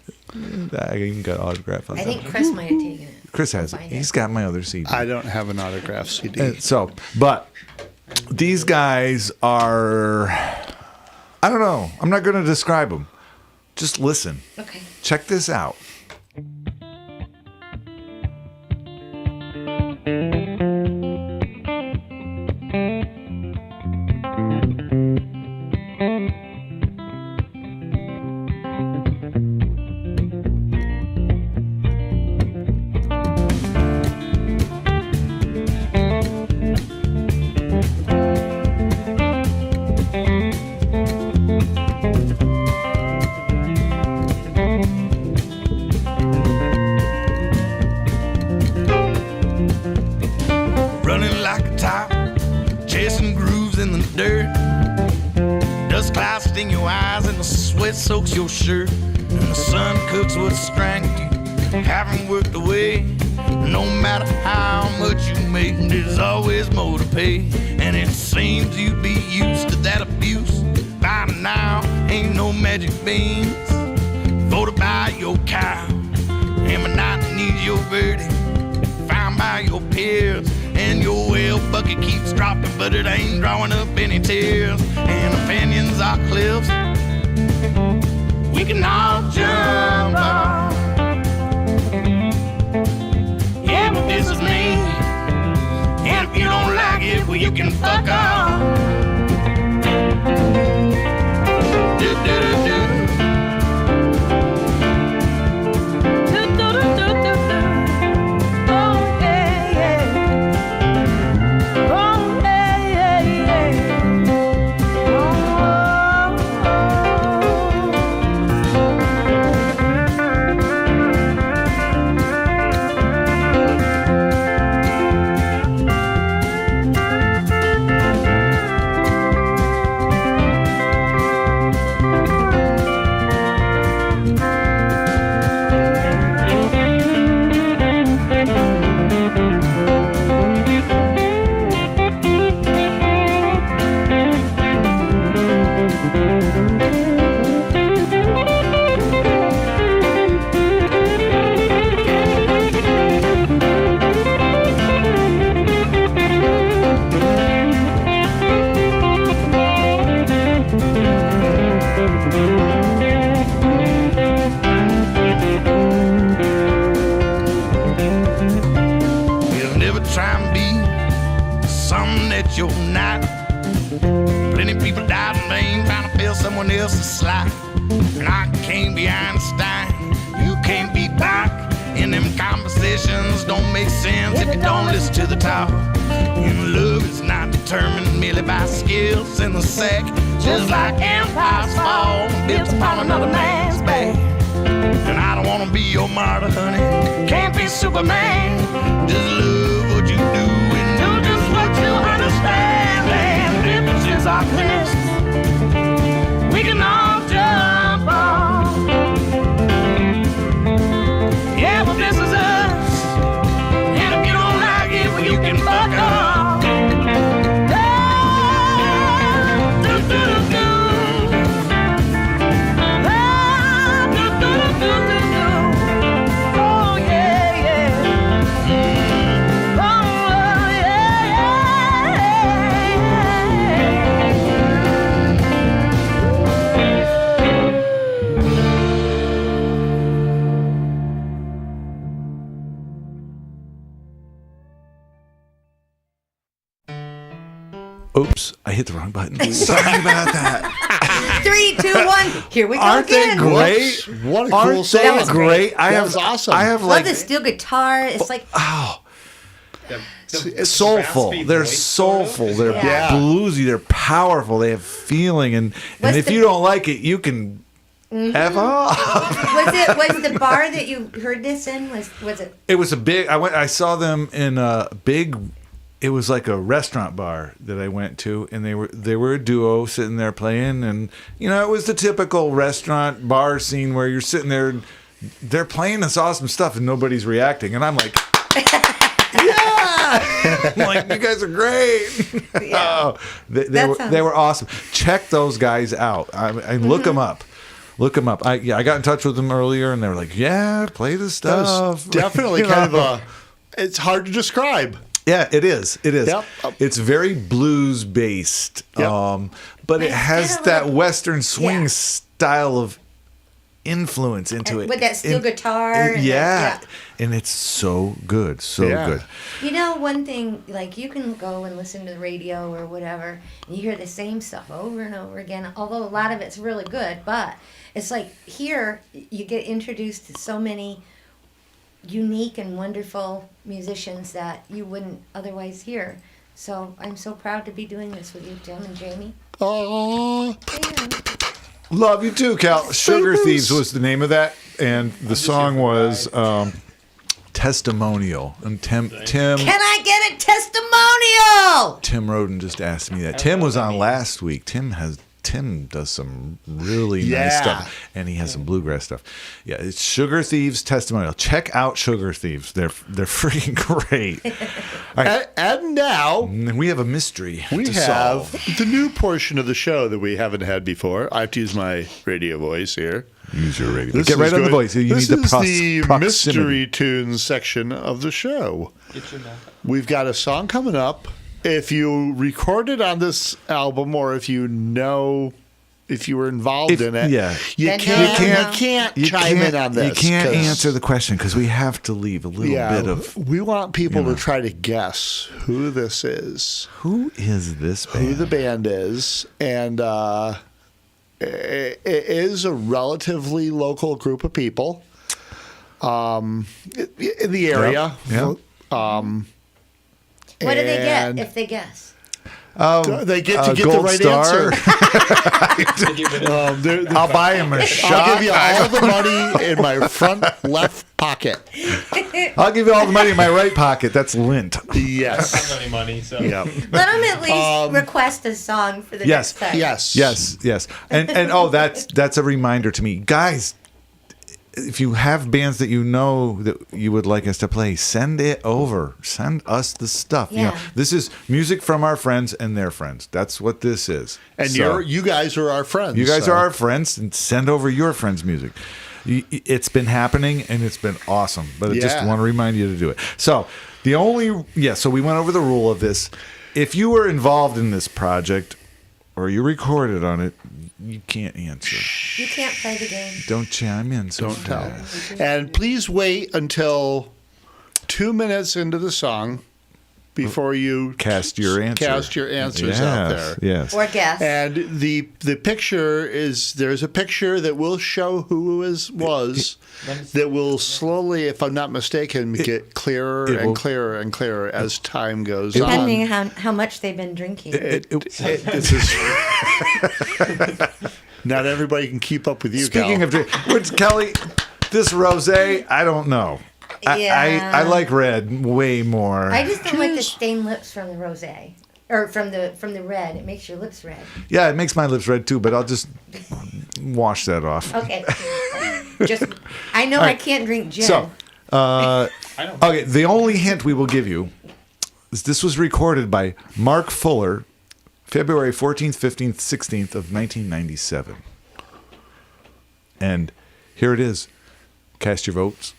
I even got autographed on I that. think Chris might have taken it. Chris has it. He's got my other CD. I don't have an autograph CD. But these guys are, I don't know. I'm not going to describe them. Just listen. Okay. Check this out. Running like a top, chasing grooves in the dirt. Dust clouds sting your eyes and the sweat soaks your shirt. And the sun cooks what's strangled you, haven't worked away. No matter how much you make, there's always more to pay. And it seems you be used to that abuse. By now, ain't no magic beans. Voted by your cow, and monotony needs your verdict. Found by your peers, and your well bucket keeps dropping, but it ain't drawing up any tears. And opinions are cliffs we can all jump on. Yeah, but this is me, and if you don't like it, well, you can fuck off. Do-do-do-do. try and be something that you're not. Plenty people died in vain trying to fill someone else's slot. And I can't be Einstein, you can't be Bach. And them conversations don't make sense if you don't listen to the talk. And love is not determined merely by skills in the sack. Just like empires fall built upon another man's back. And I don't wanna be your martyr, honey. Can't be Superman. Just love what you do and do just what you understand. And differences are clear. We can all jump on. Yeah, well, this is us. And if you don't like it, well, you can fuck off. Oops, I hit the wrong button. Sorry about that. 3, 2, 1. Here we go Aren't again. they great? What a cool Aren't song. they That was great? That was awesome. I have Love like the steel guitar. It's like it's soulful. raspy They're voice sort of. soulful. They're Yeah. bluesy. They're powerful. They have feeling. And What's if the- you don't like it, you can F off. was the bar that you heard this in? Was it? It was a big. I saw them in a big. It was like a restaurant bar that I went to, and they were a duo sitting there playing, and it was the typical restaurant bar scene where you're sitting there, and they're playing this awesome stuff, and nobody's reacting, and I'm like, yeah, I'm like, you guys are great. Yeah. Oh, they were awesome. Check those guys out. I look them up. Look them up. I got in touch with them earlier, and they were like, yeah, play this That stuff. was definitely kind of a. It's hard to describe. Yeah, it is. It is. Yep. It's very blues based, Yep. but it It's has got a that little- Western swing Yeah. style of influence into it. With that steel guitar. And yeah. And it's so good. So Yeah. good. You know, one thing, like you can go and listen to the radio or whatever, and you hear the same stuff over and over again, although a lot of it's really good, but it's like here you get introduced to so many unique and wonderful musicians that you wouldn't otherwise hear. So I'm so proud to be doing this with you, Jim and Jamie. Oh, Love you too, Cal. Sugar Thieves was the name of that, and the song was Testimonial. And Tim Can I get a testimonial? Tim Roden just asked me that. Tim was on last week. Tim does some really nice Yeah. stuff, and he has some bluegrass stuff. Yeah, it's Sugar Thieves Testimonial. Check out Sugar Thieves. They're freaking great. All right, and now we have a mystery. we to have solve. the new portion of the show that we haven't had before. I have to use my radio voice here. Use your radio. This Get right is on the good. voice. You this need the is the proximity. mystery tunes section of the show. We've got a song coming up. If you recorded on this album, or if you were involved in it, yeah. you Then can't chime in on this. You can't 'cause- answer the question because we have to leave a little bit of. We want people to try to guess who this is, Who is this band? who the band is, and it is a relatively local group of people in the area. Yep. What do they get And if they guess? they get to get the Gold right Star. answer. I'll buy him a shot. I'll give you all the money in my front left pocket. I'll give you all the money in my right pocket. That's lint. I don't Yes. have any money, so. Yep. Let them at least request a song for the Yes. next time. Yes. And oh, that's a reminder to me, guys. If you have bands that you know that you would like us to play, send it over. Send us the stuff. Yeah. This is music from our friends and their friends. That's what this is. And So, you guys are our friends. you guys so- are our friends, and send over your friends' music. It's been happening, and it's been awesome. But I just Yeah. want to remind you to do it. So so we went over the rule of this. If you were involved in this project or you recorded on it, you can't answer. You can't play the game. Don't chime in. So Don't tell. fast. And please wait until 2 minutes into the song before you cast your answers out there. Yes. Or guess. And the picture is, there's a picture that will show who was that will slowly, if I'm not mistaken, get clearer and clearer and clearer as time goes on. Depending how much they've been drinking. Not everybody can keep up with you, Speaking Cal. of drink, Kelly, this rosé, I don't know. I like red way more. I just don't like the stained lips from the rosé. Or from the red. It makes your lips red. Yeah, it makes my lips red too, but I'll just wash that off. Okay. I know All right. I can't drink gin. So, okay, the only hint we will give you is this was recorded by Mark Fuller, February 14th, 15th, 16th of 1997. And here it is. Cast your votes.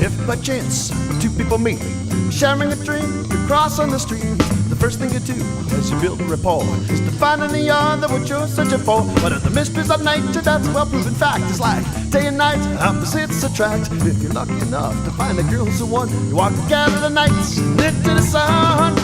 If by chance two people meet, sharing a drink, you cross on the street, the first thing you do as you build a rapport is to find in the other what you're searching for. But in the mysteries of nature, that's a well-proven fact. It's like day and night, opposites attract. If you're lucky enough to find a girl who's the one, you walk together the nights, lit to the sun.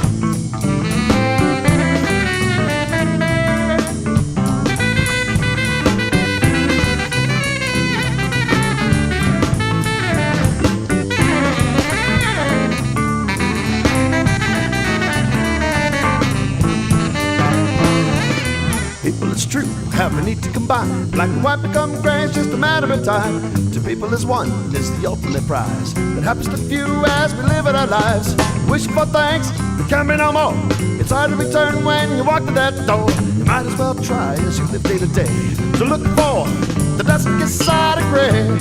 People, it's true, have a need to combine. Black and white become gray, it's just a matter of time. To people as one is the ultimate prize that happens to few as we live in our lives. Wish for thanks, there can be no more. It's hard to return when you walk to that door. You might as well try as you live day to day to look for the dusky side of gray.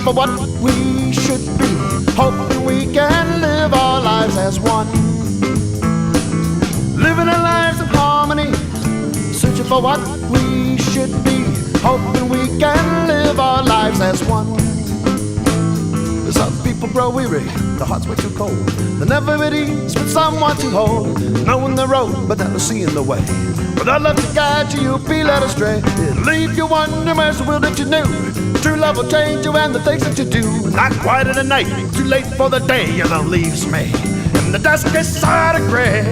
For what we should be, hoping we can live our lives as one. Living our lives in harmony, searching for what we should be, hoping we can live our lives as one. Some people grow weary, their hearts way too cold. They're never at ease with someone to hold, knowing the road but never seeing the way. Without love to guide you, you'll be led astray. It'll leave you wondering where's the will that you knew. True love will change you and the things that you do. Not quite in the night, too late for the day, and love leaves me in the dusky side of gray.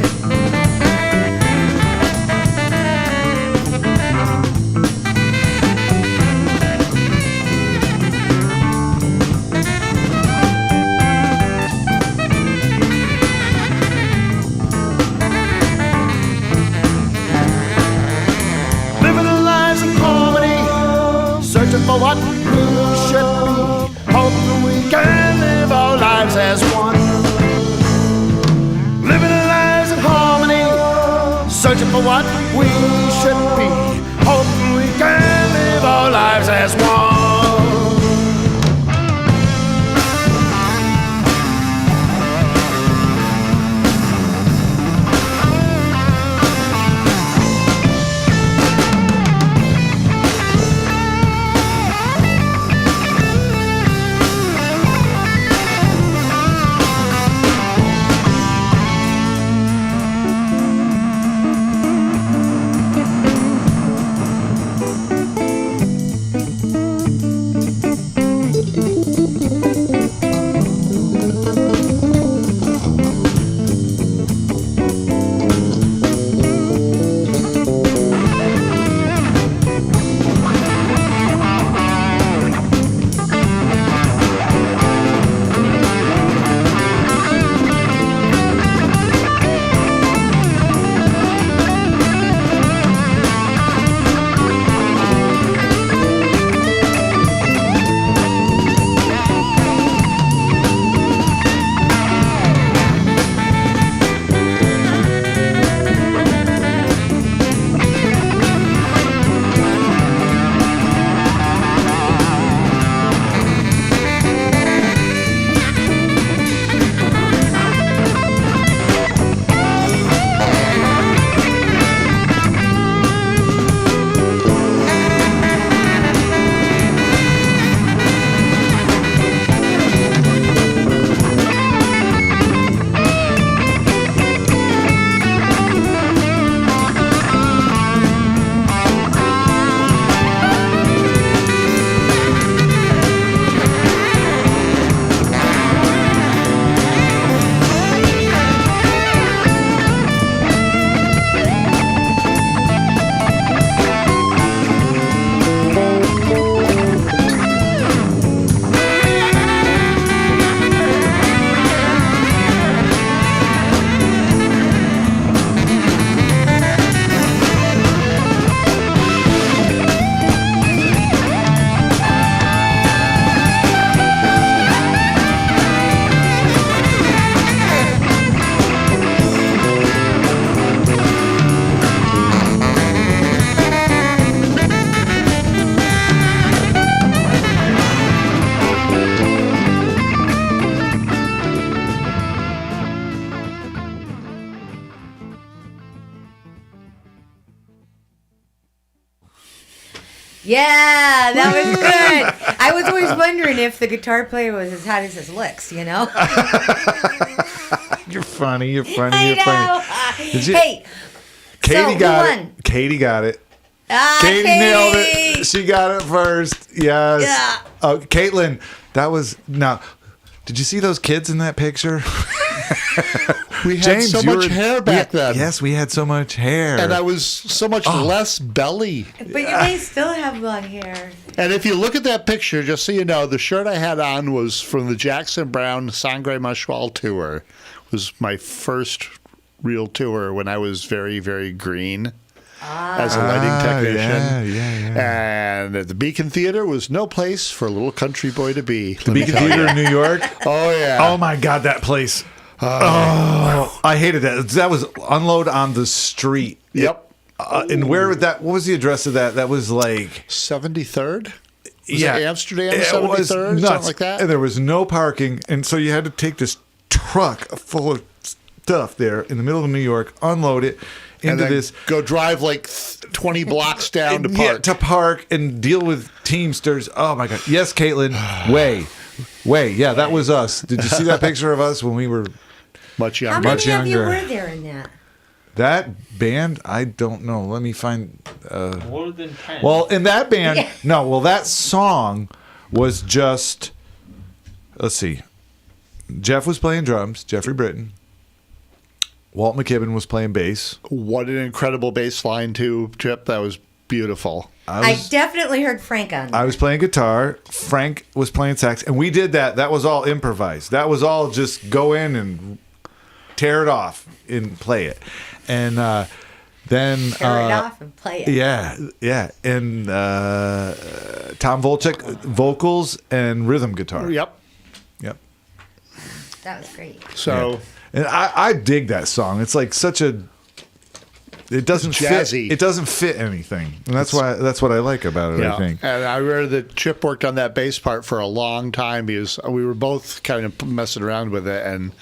Living our lives in harmony, searching for what we should be, hoping we can live our lives as one. Living our lives in harmony, searching for what we should be, hoping we can live our lives as one. Yeah, that was good. I was always wondering if the guitar player was as hot as his licks, you know? You're funny. You're funny. I You're know. funny. Did you- Hey, Katie so who got won? it. Katie got it. Katie nailed it. She got it first. Yes. Yeah. Oh, Caitlin, that was now. Did you see those kids in that picture? We had so you much hair back then. Yes, we had so much hair. And I was so much less belly. But you may still have long hair. And if you look at that picture, just so you know, the shirt I had on was from the Jackson Browne Sangre Mashwal tour. It was my first real tour when I was very, very green as a lighting technician. Yeah. And at the Beacon Theater was no place for a little country boy to be. The Beacon Theater in New York. Oh, yeah. Oh my God, that place. Oh, I hated that. That was unload on the street. Yep. And where would that? What was the address of that? That was like 73rd. Yeah, it Amsterdam, it 73rd, was something nuts. like that. And there was no parking, and so you had to take this truck full of stuff there in the middle of New York, unload it And into then this. go drive like 20 blocks down to Yeah, park. to park and deal with Teamsters. Oh my God! Yes, Caitlin. Way. Yeah, that was us. Did you see that picture of us when we were much How younger? many of you were there in that? That band, I don't know. Let me find. More than 10. Well, in that band, Yeah. no. Well, that song was just. Let's see. Jeff was playing drums. Jeffrey Britton. Walt McKibben was playing bass. What an incredible bass line, too, Chip. That was beautiful. I definitely heard Frank on there. I was playing guitar. Frank was playing sax, and we did that. That was all improvised. That was all just go in and tear it off and play it. And then Tear it off and play it. yeah, and Tom Volchek vocals and rhythm guitar. Yep. That was great. So, and I dig that song. It's like such a. It doesn't jazzy. fit. It doesn't fit anything, and that's what I like about it. yeah. I think. And I remember that Chip worked on that bass part for a long time because we were both kind of messing around with it, and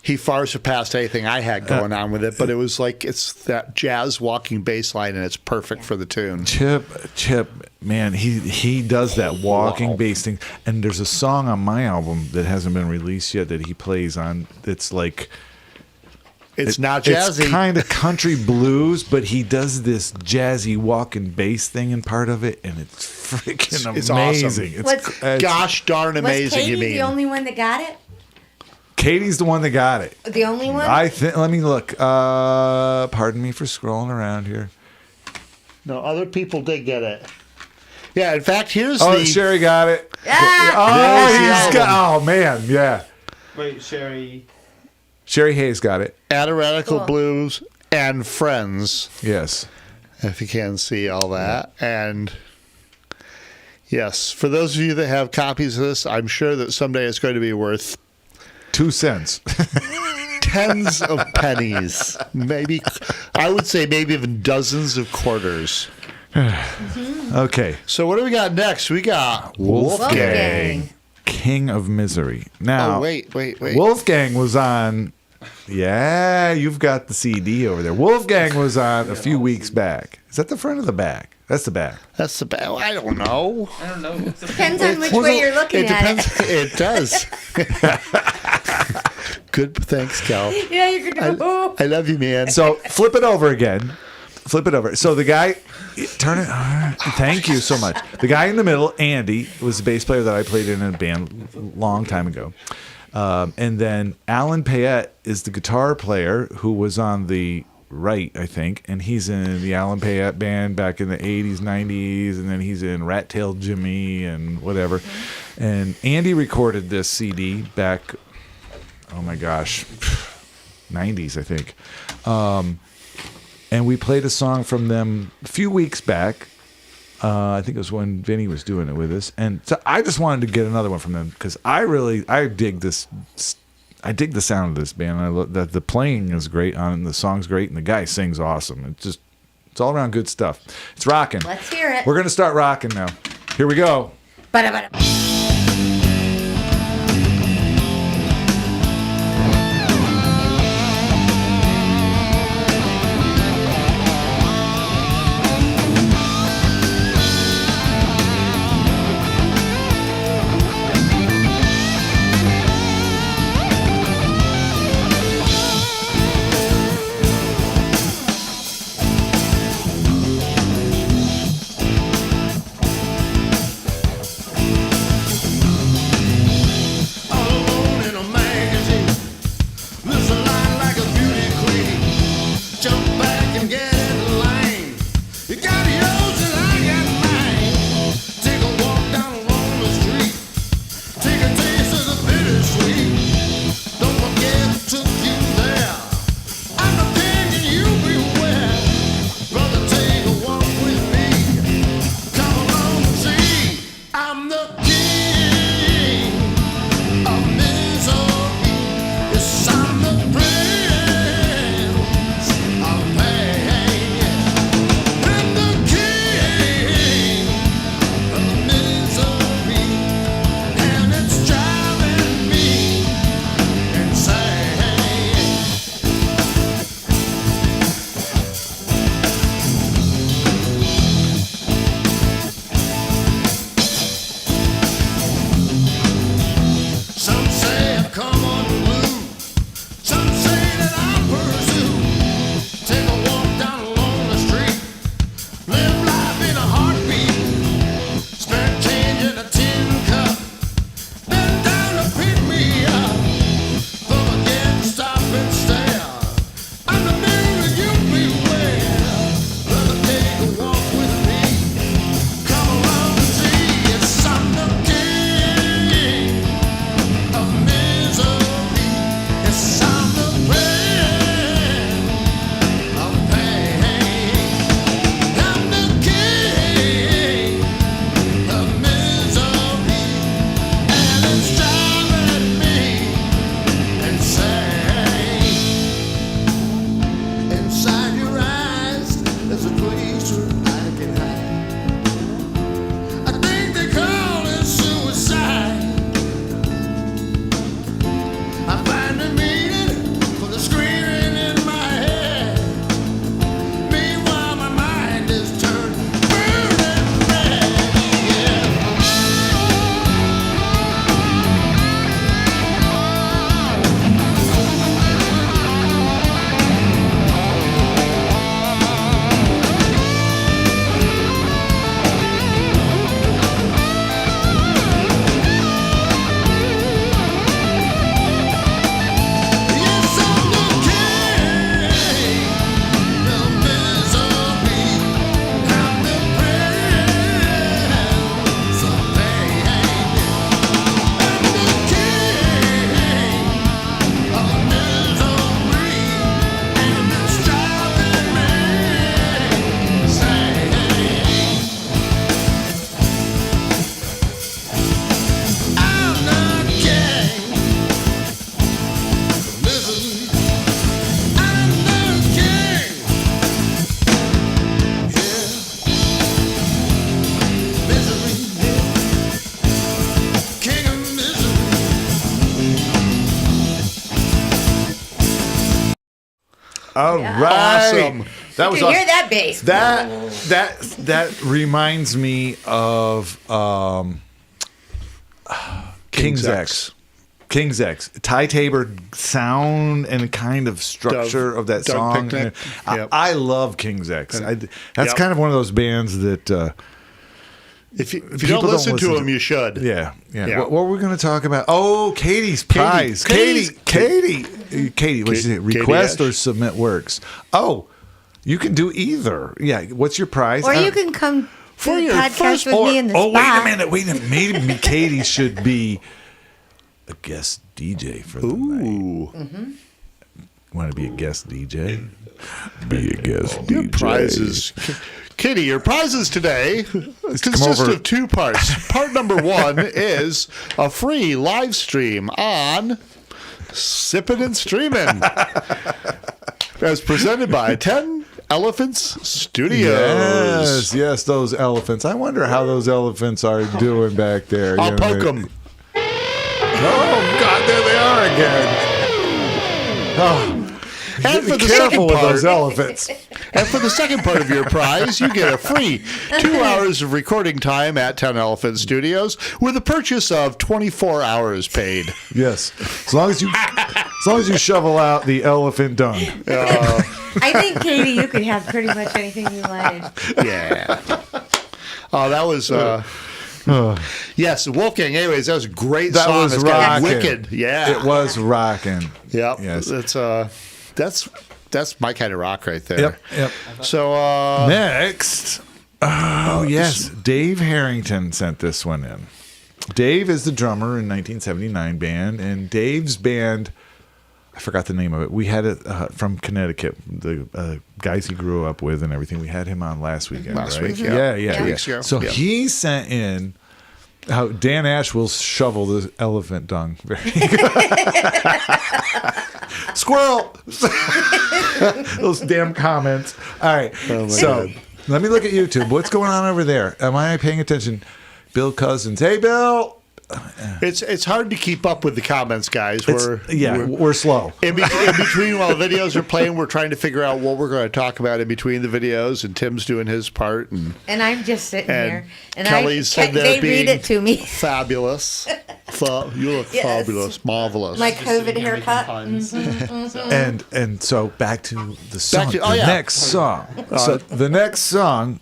he far surpassed anything I had going on with it. But it was like it's that jazz walking bass line, and it's perfect for the tune. Chip, man, he does that walking bass thing. And there's a song on my album that hasn't been released yet that he plays on. It's like It's not jazzy. It's kind of country blues, but he does this jazzy walking bass thing in part of it, and it's freaking It's amazing. awesome. It's Gosh darn amazing. Was Katie You mean the only one that got it? Katie's the one that got it. The only one? I think. Let me look. Pardon me for scrolling around here. No, other people did get it. Yeah, in fact, here's Oh, the Sherry got it. Ah! There's the album. Oh man, yeah. Wait, Sherry. Sherry Hayes got it. Adiradical Cool. Blues and Friends. Yes. If you can see all that. And yes, for those of you that have copies of this, I'm sure that someday it's going to be worth 2 cents. tens of pennies. Maybe, I would say maybe even dozens of quarters. Okay. So what do we got next? We got Wolfgang, King of Misery. Now, Oh, wait. Wolfgang was on. Yeah, you've got the CD over there. Wolfgang was on a few weeks back. Is that the front or the back? That's the back. That's the bad. I don't know. I don't know. Depends on which way you're looking It at depends. it. It does. Good. Thanks, Cal. Yeah, you're going to I love you, man. So flip it over again. Flip it over. So the guy, turn it. Thank you so much. The guy in the middle, Andy, was the bass player that I played in a band a long time ago. And then Alan Payette is the guitar player who was on the right, I think. And he's in the Alan Payette band back in the 80s, 90s. And then he's in Rat Tail Jimmy and whatever. And Andy recorded this CD back, oh my gosh, 90s, I think. And we played a song from them a few weeks back. I think it was when Vinny was doing it with us. And so I just wanted to get another one from them because I dig this. I dig the sound of this band. I love that the playing is great on it, and the song's great, and the guy sings awesome. It's all around good stuff. It's rocking. Let's hear it. We're going to start rocking now. Here we go. Ba-da-ba-da. All right. Awesome. That You was can hear awesome. that bass. That reminds me of King's X. King's X. Ty Tabor sound and kind of structure of that Doug song. Picnic. Yep. I love King's X. That's Yep. kind of one of those bands that If you people don't listen to them, you should. Yeah. Yeah. What were we going to talk about? Oh, Katie's prize. Katie. What you say? Request or submit works. Oh, you can do either. Yeah. What's your prize? Or you can come For do the your podcast first- with me in the Oh, spot. wait a minute. Maybe Katie should be a guest DJ for the night. Mm-hmm. Want to be a guest DJ? Be a guest Your DJ. prizes. Kitty, your prizes today consist over. of 2 parts. Part number 1 is a free live stream on Sippin' and Streamin', as presented by 10 Elephants Studios. Yes, those elephants. I wonder how those elephants are doing back there. I'll poke them. Oh, God, there they are again. Oh. And for the Careful second with part, those elephants. And for the second part of your prize, you get a free 2 hours of recording time at 10 Elephant Studios with a purchase of 24 hours paid. Yes, as long as you shovel out the elephant dung. I think, Katie, you could have pretty much anything you wanted. Yeah. Oh, that was. Yes, Wolfgang. Anyways, that was a great That song. was It's got rocking. wicked. Yeah, It was rocking. Yep. Yes. That's my kind of rock right there. Yep. So Next. Oh, yes. Dave Harrington sent this one in. Dave is the drummer in 1979 band, and Dave's band, I forgot the name of it. We had it from Connecticut, the guys he grew up with and everything. We had him on last weekend. Last right? week, yeah. Yeah. 2 weeks ago. So Yeah. he sent in how Dan Ash will shovel the elephant dung. Very good. Squirrel. Those damn comments. All right. So let me look at YouTube. What's going on over there? Am I paying attention? Bill Cousins. Hey, Bill. it's hard to keep up with the comments, guys. We're slow. In between while the videos are playing, we're trying to figure out what we're going to talk about in between the videos, and Tim's doing his part, and I'm just sitting here. And Kelly's sitting there they being read it to me. fabulous. You look Yes. fabulous, marvelous. My COVID haircut. And so back to the song. Next song. So the next song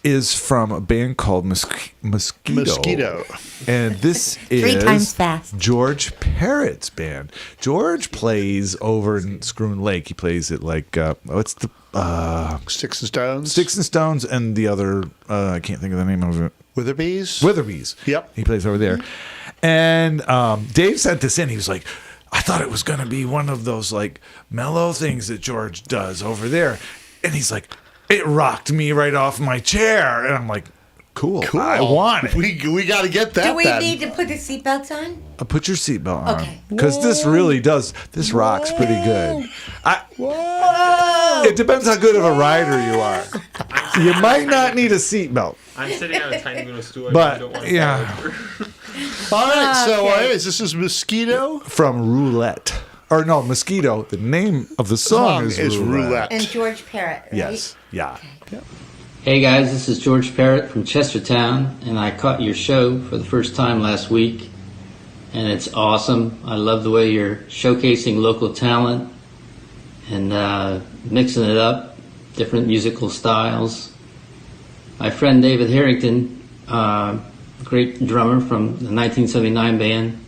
is from a band called Mosquito. And this is 3 times fast. George Parrott's band. George plays over in Scroon Lake. He plays at what's the Sticks and Stones. Sticks and Stones and the other I can't think of the name of it. Witherbees. Yep. He plays over there. And Dave sent this in. He was like, I thought it was going to be one of those like mellow things that George does over there. And he's like, it rocked me right off my chair. And I'm like, cool. I want it. We got to get that. Do we need to put the seatbelts on? Put your seatbelt on. Okay. Because this really does. This rocks pretty good. It depends how good of a rider you are. You might not need a seatbelt. I'm sitting on a tiny little stool. But, I don't want to yeah. All right, so Okay. this is Mosquito. From Roulette. Or no, Mosquito. The name of the song is Roulette. And George Parrott, right? Yes. Yeah. Hey guys, this is George Parrott from Chestertown, and I caught your show for the first time last week, and it's awesome. I love the way you're showcasing local talent and mixing it up, different musical styles. My friend David Harrington, great drummer from the 1979 band,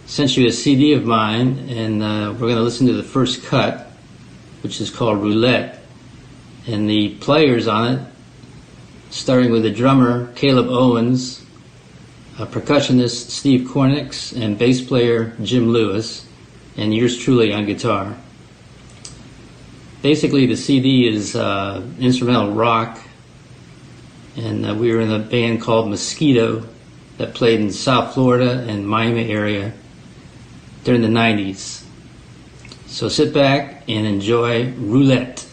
sent you a CD of mine, and we're going to listen to the first cut, which is called Roulette. And the players on it, starting with the drummer Caleb Owens, a percussionist Steve Cornix, and bass player Jim Lewis, and yours truly on guitar. Basically, the CD is instrumental rock, and we were in a band called Mosquito that played in South Florida and Miami area during the 90s. So sit back and enjoy Roulette.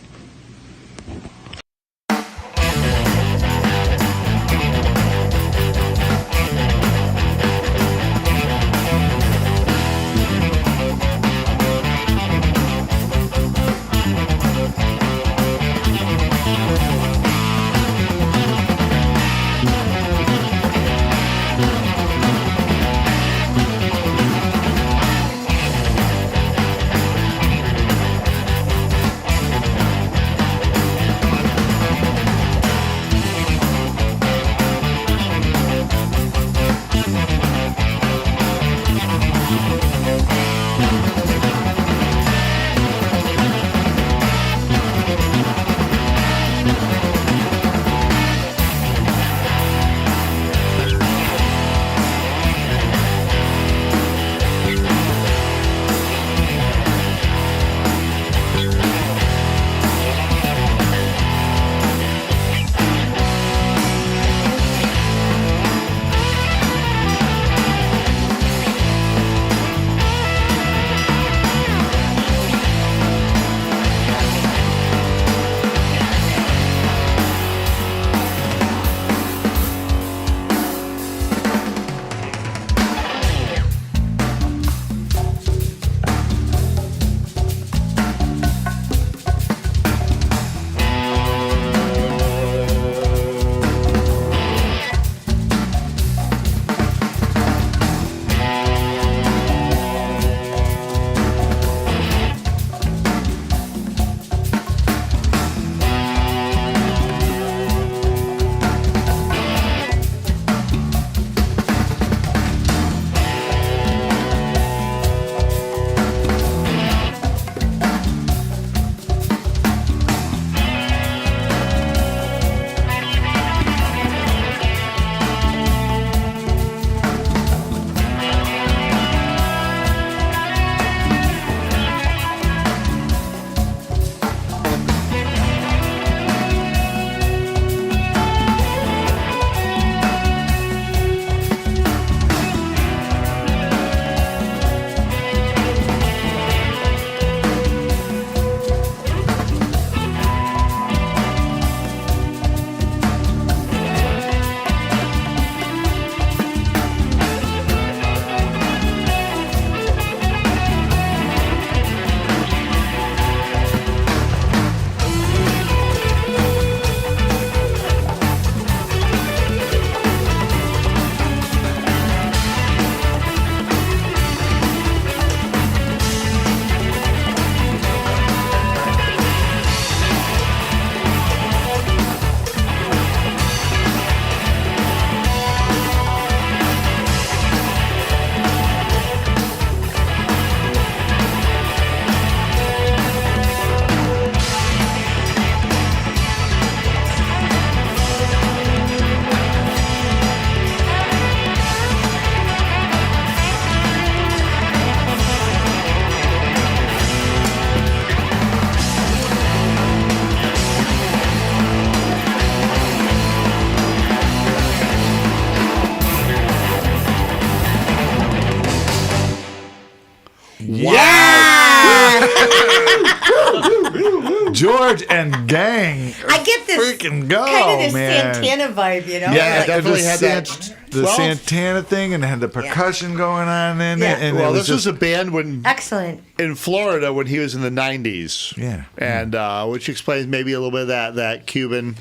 George and gang. I get this freaking go, kind of this man. Santana vibe, you know? Yeah, Like, definitely the had that. the Well, Santana thing, and it had the percussion going on in Yeah. it. And well, it was this was just, a band when excellent. in Florida when he was in the 90s. Yeah. And which explains maybe a little bit of that Cuban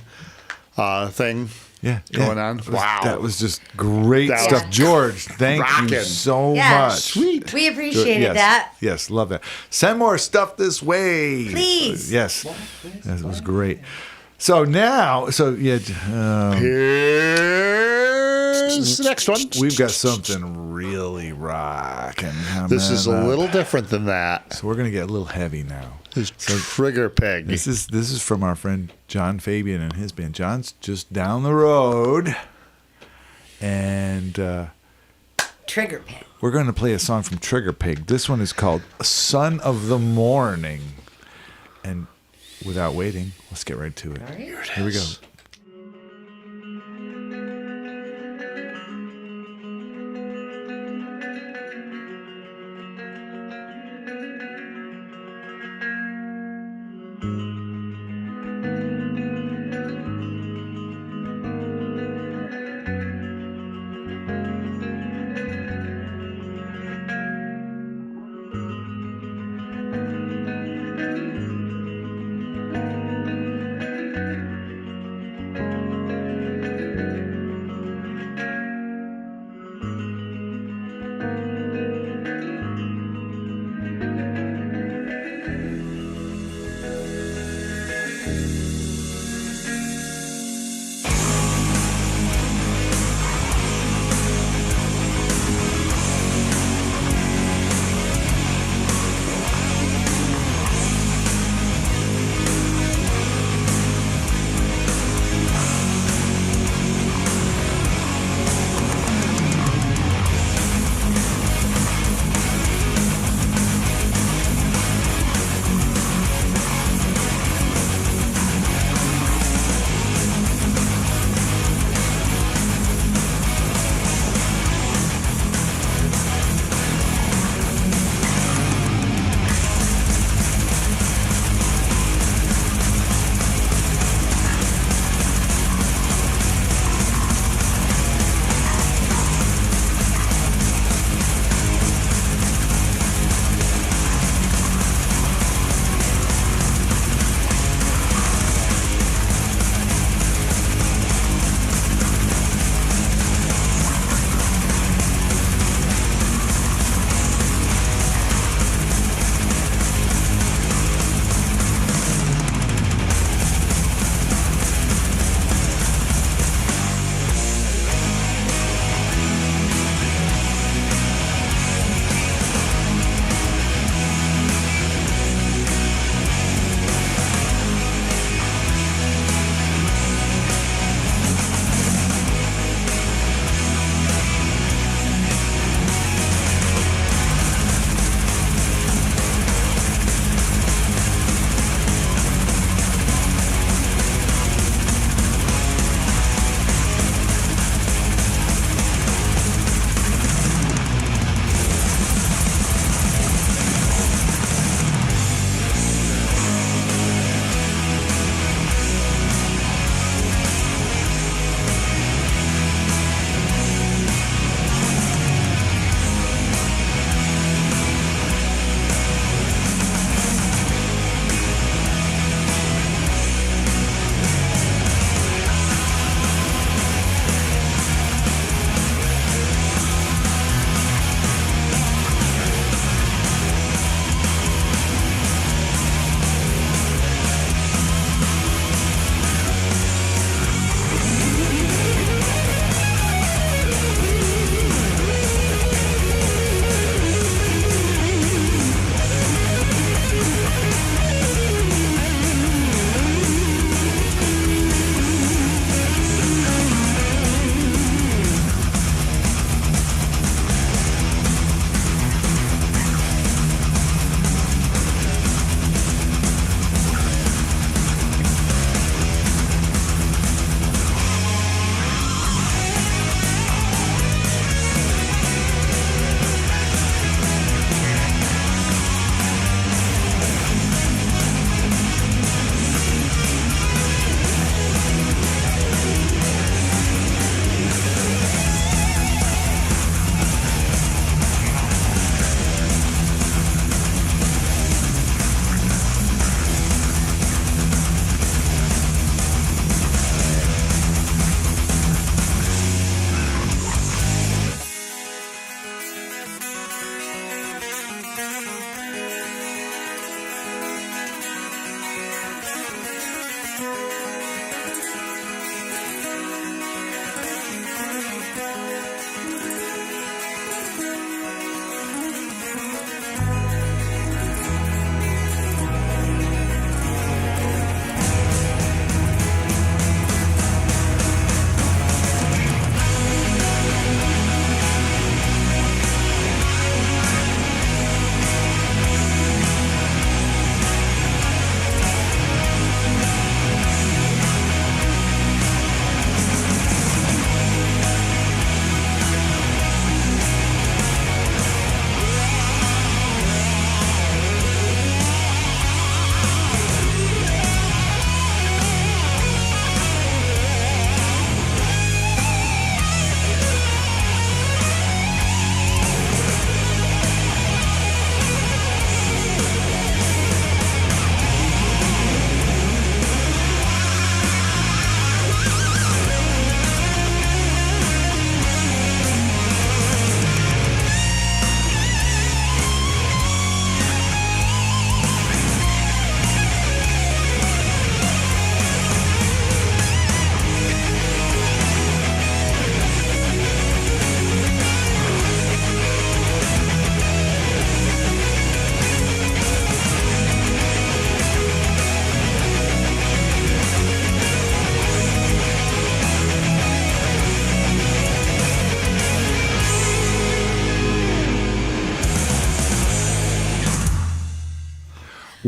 thing going on. Wow. That was just great That stuff. was George, thank you rockin'. so Yeah. much. Sweet. We appreciated yes, that. Yes, love that. Send more stuff this way. Please. Yes. That was great. So now, Here's the next one. we've got something really rocking. This is a coming up. little different than that. So we're going to get a little heavy now. This Trigger Pig. This is from our friend John Fabian and his band. John's just down the road, and Trigger Pig. we're going to play a song from Trigger Pig. This one is called "Son of the Morning," and without waiting, let's get right to it. All right. Here we go.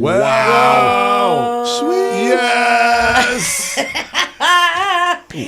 Wow. Sweet. Yes.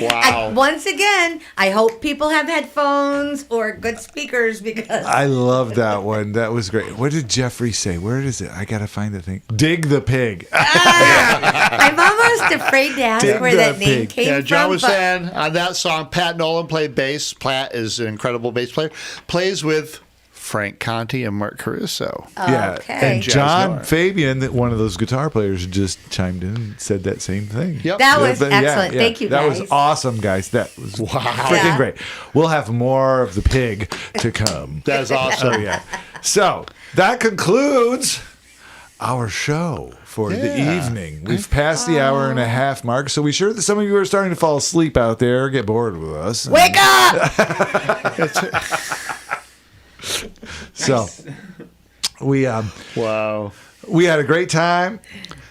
Wow. Once again, I hope people have headphones or good speakers because I love that one. That was great. What did Jeffrey say? Where is it? I got to find the thing. Dig the pig. I'm almost afraid to ask Dig where the that name pig. came Yeah, John from. was but saying on that song, Pat Nolan played bass. Pat is an incredible bass player. Plays with Frank Conti and Mark Caruso. Yeah. Okay. And Jazz John Noir. Fabian, one of those guitar players, just chimed in and said that same thing. Yep. That was But excellent. Thank you, That guys. was awesome, guys. That was freaking Yeah. great. We'll have more of the pig to come. That's awesome. Oh, yeah. So that concludes our show for the Yeah. evening. We've passed the hour and a half mark, so we're sure that some of you are starting to fall asleep out there, get bored with us. Wake up! So we Wow. we had a great time.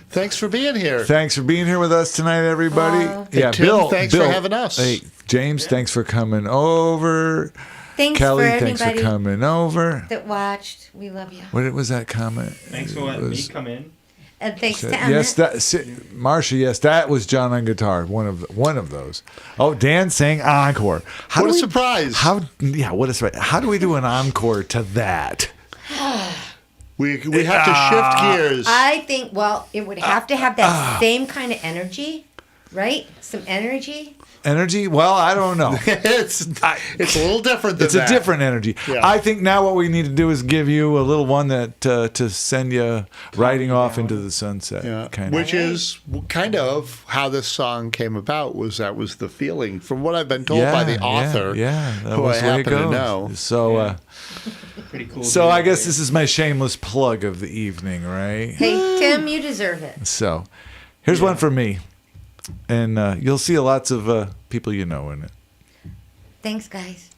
Thanks for being here. Thanks for being here with us tonight, everybody. Hey, Tim, thanks for having us. Hey, James, thanks for coming over. Thanks Kelly, for thanks for anybody coming over. that watched. We love you. What was that comment? Thanks for letting me come in. And thanks to Yes, Emmett. Marcia. Yes, that was John on guitar. One of those. Oh, Dan sang encore. What a surprise! What a surprise! How do we do an encore to that? We have to shift gears. I think, well, it would have to have that same kind of energy, right? Some energy. Energy? Well, I don't know. it's a little different than It's that. a different energy. Yeah. I think now what we need to do is give you a little one that to send you riding off into the sunset. Kind Which is kind of how this song came about. That was the feeling from what I've been told by the author. Yeah, that who was I the way it happen to goes. know. So, Pretty cool. so I guess this is my shameless plug of the evening, right? Hey, Tim, you deserve it. So, here's one for me, and you'll see lots of people you know in it. Thanks, guys.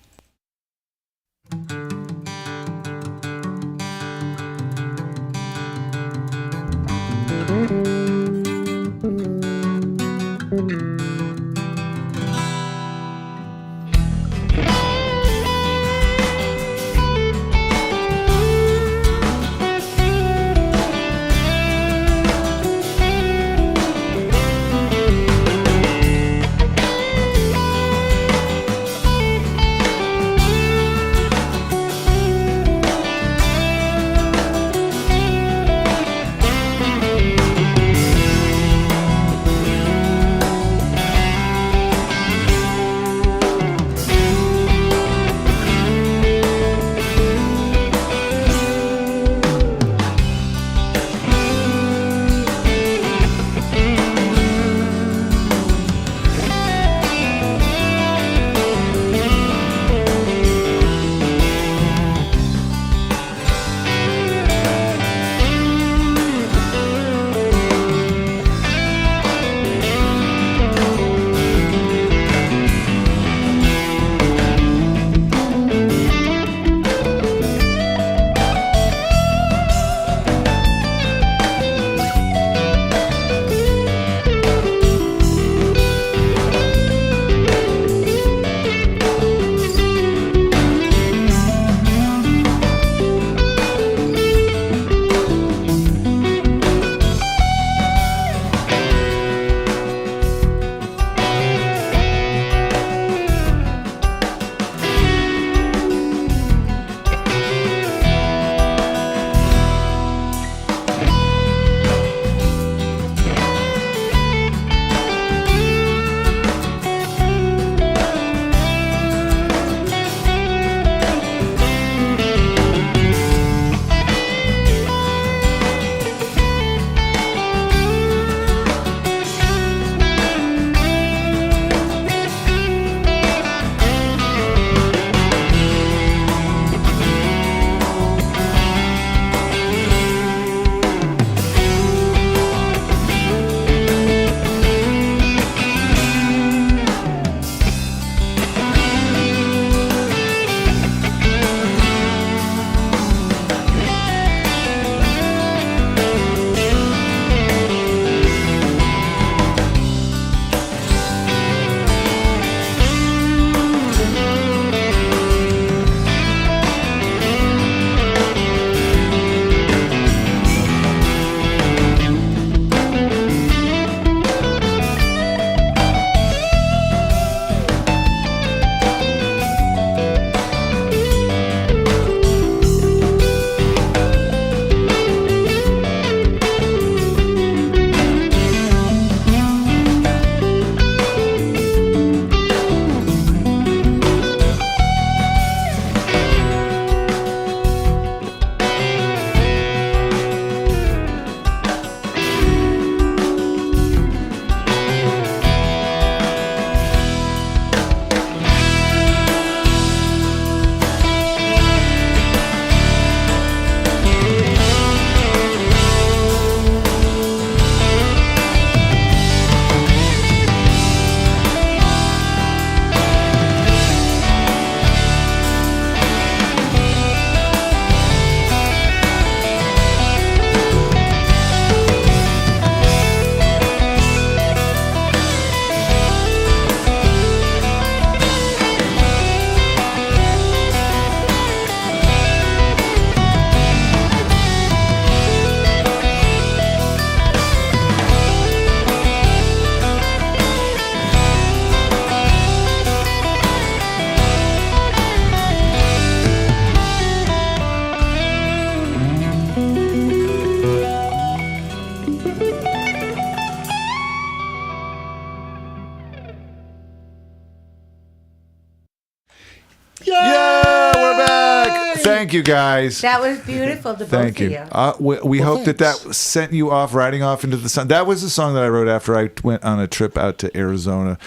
Yeah, we're back. Thank you, guys. That was beautiful to Thank both you. of you. We hope that sent you off, riding off into the sun. That was a song that I wrote after I went on a trip out to Arizona.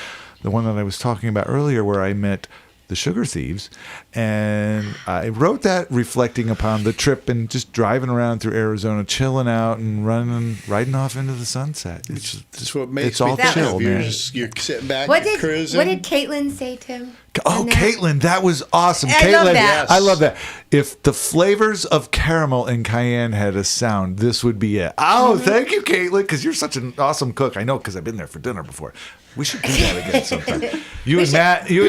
The one that I was talking about earlier where I met the Sugar Thieves. And I wrote that reflecting upon the trip and just driving around through Arizona, chilling out and riding off into the sunset. That's what makes it's me all think chill, of you. man. You're sitting back, What you're did cruising. What did Caitlin say, Tim? Oh, on that? Caitlin, that was awesome. I Caitlin, love that. Yes. I love that. If the flavors of caramel and cayenne had a sound, this would be it. Oh, thank you, Caitlin, because you're such an awesome cook. I know, because I've been there for dinner before. We should do that again sometime. You and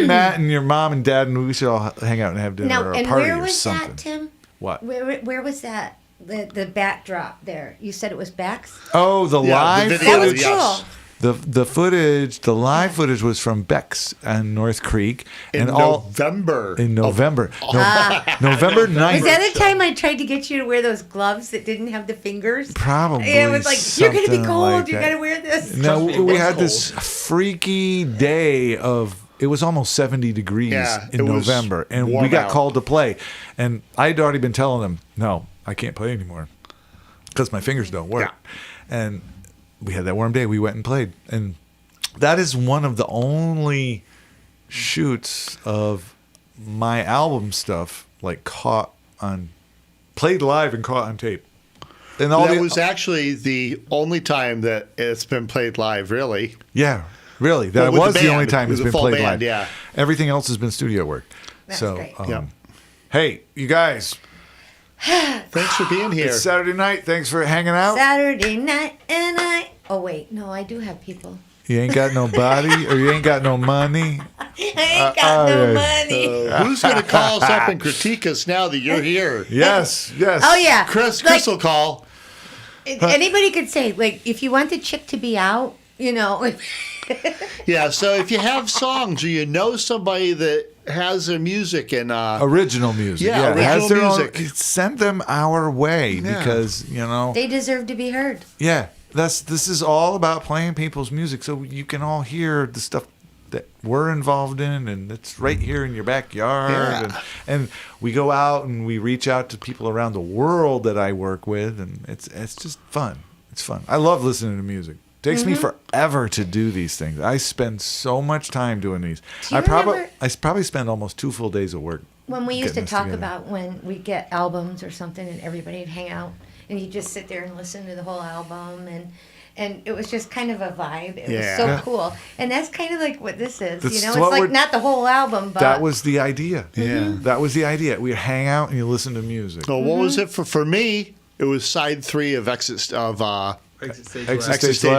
Matt, and your mom and dad, and we should all hang out and have dinner Now, or a and party where or was something. that, Tim? What? Where was that? The backdrop there. You said it was Beck's. Oh, the live video, That was footage. cool. The footage, the live footage was from Beck's and North Creek, In November. November 9th. Was that the time I tried to get you to wear those gloves that didn't have the fingers? Probably. Yeah, it was like, you're going to be something cold. like You that. got to wear this. No, It we was had this freaky day of. It was almost 70 degrees Yeah, in it was November, and warm we got out. called to play. And I'd already been telling them, no, I can't play anymore because my fingers don't work. And we had that warm day. We went and played, and that is one of the only shoots of my album stuff like played live and caught on tape. And all That the, was actually the only time that it's been played live, really. Yeah, really. That Well, with was the the band, only time with it's the been full played band, live. yeah. Everything else has been studio work. That's so, great. hey, you guys, Thanks for being here. it's Saturday night. Thanks for hanging out. Saturday night and I. Oh, wait. No, I do have people. You ain't got no body or you ain't got no money. I ain't got no yeah. money. Who's going to call us up and critique us now that you're here? Yes. Oh, yeah. Chris Like, will call. anybody could say, like, if you want the chick to be out, you know. Yeah, so if you have songs or you know somebody that has their music and Original music. Yeah, it has original their music. Own, send them our way Yeah. because, you know. They deserve to be heard. Yeah, this is all about playing people's music, so you can all hear the stuff that we're involved in, and it's right here in your backyard. Yeah. And we go out and we reach out to people around the world that I work with, and it's just fun. It's fun. I love listening to music. It takes me forever to do these things. I spend so much time doing these. Do you I remember- probably spend almost 2 full days of work. When we used to getting this talk together. about when we get albums or something and everybody'd hang out and you just sit there and listen to the whole album and it was just kind of a vibe. It Yeah. was so Yeah. cool. And that's kind of like what this is. That's you know, what it's like we're- not the whole album, but That was the idea. Yeah. That was the idea. We hang out and you listen to music. So what was it for me? It was side 3 of Exit Stage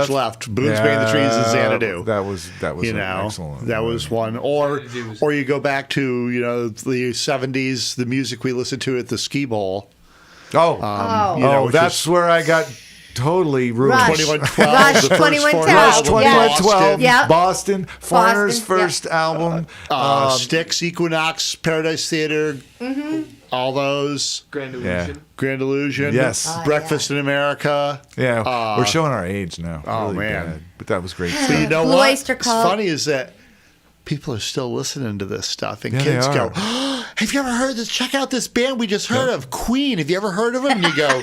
Left. Boone's Bay in the Trees and Xanadu. That was You an know, excellent. that was one. Or you go back to the 70s, the music we listened to at the Ski Bowl. Oh, which that's was where I got totally ruined. Rush. 2112. Rush, the first 2112. Rush Foreigner album, 2112, Yeah. Boston, Foreigner's Boston, yeah. first album. Styx, Equinox, Paradise Theater, all those. Grand Yeah. Illusion. Grand Illusion. Yes. Breakfast in America. Yeah, we're showing our age now. Oh, Really man. bad. But that was great. But you know Blue what? Oyster What's Cult. funny is that people are still listening to this stuff, and Yeah, they kids are. go, oh, "Have you ever heard this? Check out this band we just heard of, Queen. Have you ever heard of them?" And you go,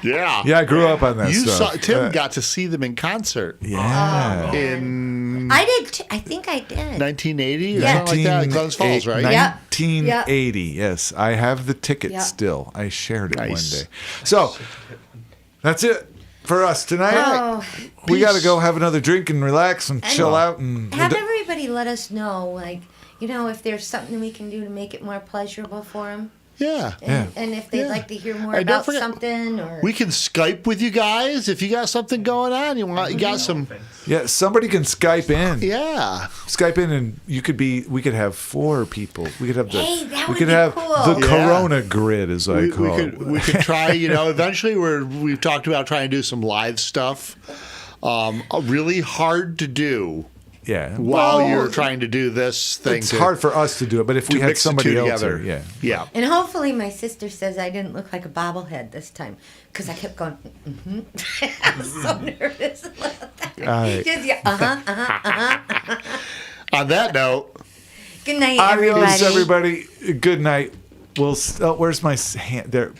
"Yeah, Yeah, I grew up on that You stuff. saw Tim got to see them in concert Yeah. in I did. I think I did. 1980 or Yeah. something like that. in Glens Falls, right? Yeah. 1980. Yes, I have the ticket Yeah. still. I shared it Nice. one day. So that's it for us tonight. Oh, We got to go have another drink and relax and chill out and have everybody let us know, like, you know, if there's something we can do to make it more pleasurable for them. Yeah. And if they'd Yeah. like to hear more And don't about forget, something or We can Skype with you guys if you got something going on. You got some. yeah, somebody can Skype in. Yeah. Skype in and we could have 4 people. We could have Hey, that we would could be have cool. the Yeah. Corona grid as I We call it. we could try. Eventually we've talked about trying to do some live stuff. Really hard to do. Yeah. While Well, you're trying to do this thing. it's hard for us to do it, but if we to had mix the somebody two else together. here, Yeah. And hopefully my sister says I didn't look like a bobblehead this time because I kept going, I was so nervous about that. All right. Just, yeah, On that note, Good night, Adios, everybody. everybody. Good night. We'll. Where's my hand? There.